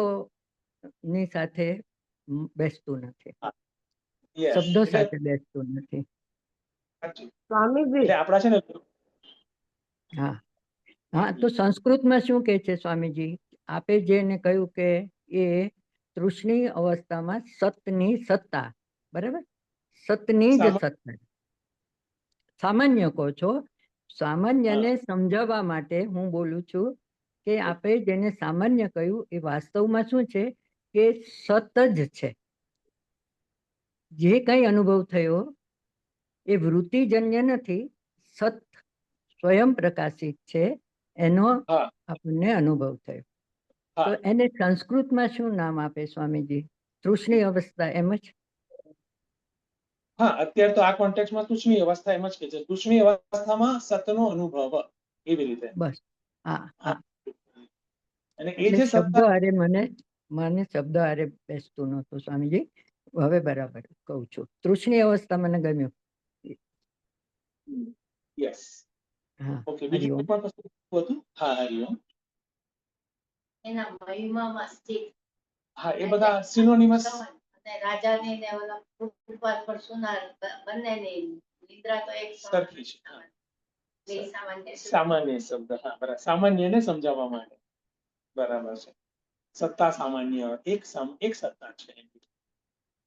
ની સાથે બેસતું નથી, યસ, શબ્દો એટલે સાથે બેસતું નથી. સાચું. સ્વામીજી એટલે આપણા છે ને, હા હા, તો સંસ્કૃતમાં શું કહે છે સ્વામીજી? આપે જેને કહ્યું કે એ તૃષ્ણી અવસ્થામાં સતની સત્તા, બરાબર, સતની જ સત્તા. સામાન્ય કહો છો, સામાન્યને સમજાવવા માટે હું બોલું છું કે આપે જેને સામાન્ય કહ્યું એ વાસ્તવમાં શું છે કે સત જ છે. જે કઈ અનુભવ થયો એ વૃત્તિજન્ય નથી, સત સ્વયં પ્રકાશિત છે, એનો આપણને અનુભવ થયો. તો એને સંસ્કૃતમાં શું નામ આપે સ્વામીજી? તૃષ્ણી અવસ્થા, એમ જ? હા, અત્યારે તો આ કોન્ટેક્સમાં તૃષ્ણી અવસ્થા એમ જ કે છે. તૃષ્ણી અવસ્થામાં સતનો અનુભવ, એવી રીતે. બસ, હા હા. અને એ એટલે જે શબ્દો સત્તા, હારે મને શબ્દો હારે બેસતું નહોતું સ્વામીજી. હવે બરાબર કહું છું. તૃષ્ણી અવસ્થા મને ગમ્યું. યસ. હા, ઓકે, બીજું હરિઓમ. કોઈ પણ વસ્તુ હતું? હા, હરિઓમ. એના મહિમામાં સ્થિત. હા, એ બધા સિનોનિમસ. અને રાજાની ને ઓલા ફૂટપાથ પર સુનાર બંનેની નિદ્રા તો એક સરખી છે. હા, બે સામાન્ય સામાન્ય શબ્દ. હા, બરાબર. સામાન્યને સમજાવવા માટે. બરાબર છે. સત્તા સામાન્ય એક સત્તા છે.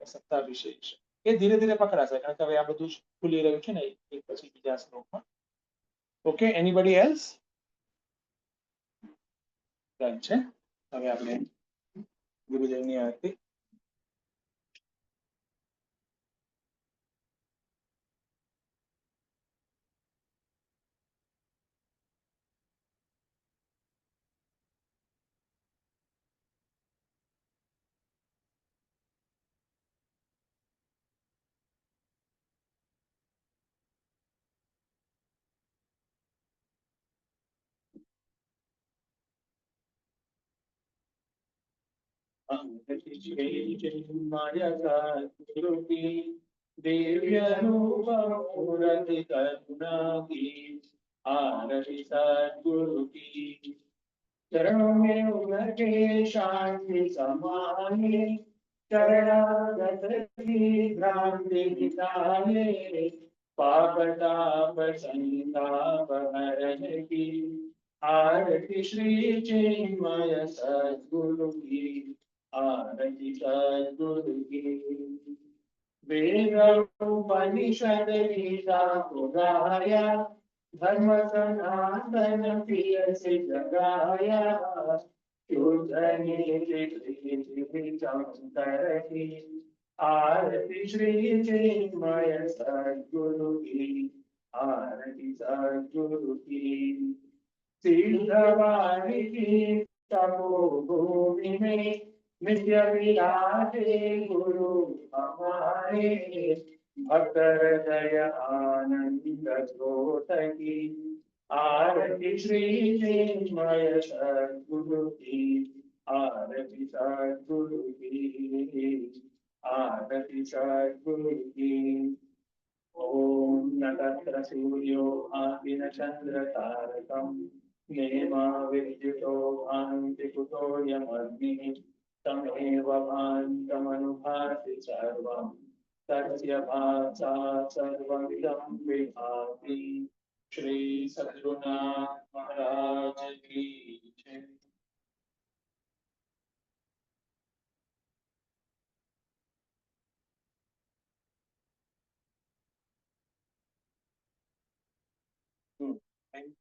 સત્તા વિશેષ એ ધીરે ધીરે પકડાશે, કારણ કે હવે આ બધું ખુલી રહ્યું છે ને એક પછી બીજા શ્લોકમાં. Okay, anybody else? ડન છે. હવે આપણે ગુરુદેવની આરતી. दिव्यानुभूति करुणा की आरती सद्गुरु की चरणों में उनके शांति समाये शरणागत की भ्रांति मिटाए पाप ताप संताप हरण की आरती श्री चिन्मय सद्गुरु की आरती सद्गुरु की वेदोपनिषद गीता पुराया धर्म सनातन प्रिय से जगाया शुद्ध की आरती श्री चिन्मय सद्गुरु की आरती सद्गुरु की सिद्धवाणी की तपोभूमि में नित्य विराजे गुरु हमारे भक्त हृदय आनंद स्रोत की आरती श्री चिन्मय सद्गुरु की आरती सद्गुरु की आरती सद्गुरु की ओम नक्षत्र सूर्यो भाति न चंद्र तारकम नेमा विद्युतो भान्ति कुतो यमग्निः तमेव भान्तमनुभाति सर्वं तस्य भासा सर्वमिदं विभाति। श्री सद्गुरुनाथ महाराज की जय। Thank you.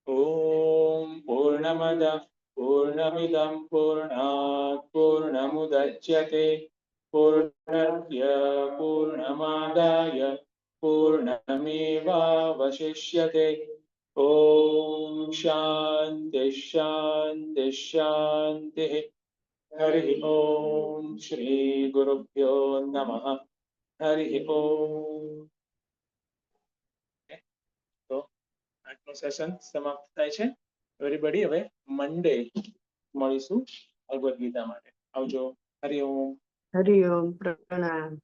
ઓમ પૂર્ણમદ પૂર્ણમિદં પૂર્ણાત પૂર્ણમુદચ્યતે પૂર્ણસ્ય પૂર્ણમાદાય પૂર્ણમેવાવશિષ્યતે. ઓમ શાંતિ શાંતિ શાંતિ. હરિ ઓમ શ્રી ગુરુભ્યો નમઃ. હરિ ઓમ. તો આજનું સેશન સમાપ્ત થાય છે. એવરીબડી હવે મંડે મળીશું ભગવદ્ ગીતા માટે. આવજો. હરિ ઓમ. હરિ ઓમ પ્રણામ.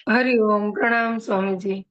હરિ ઓમ પ્રણામ સ્વામીજી.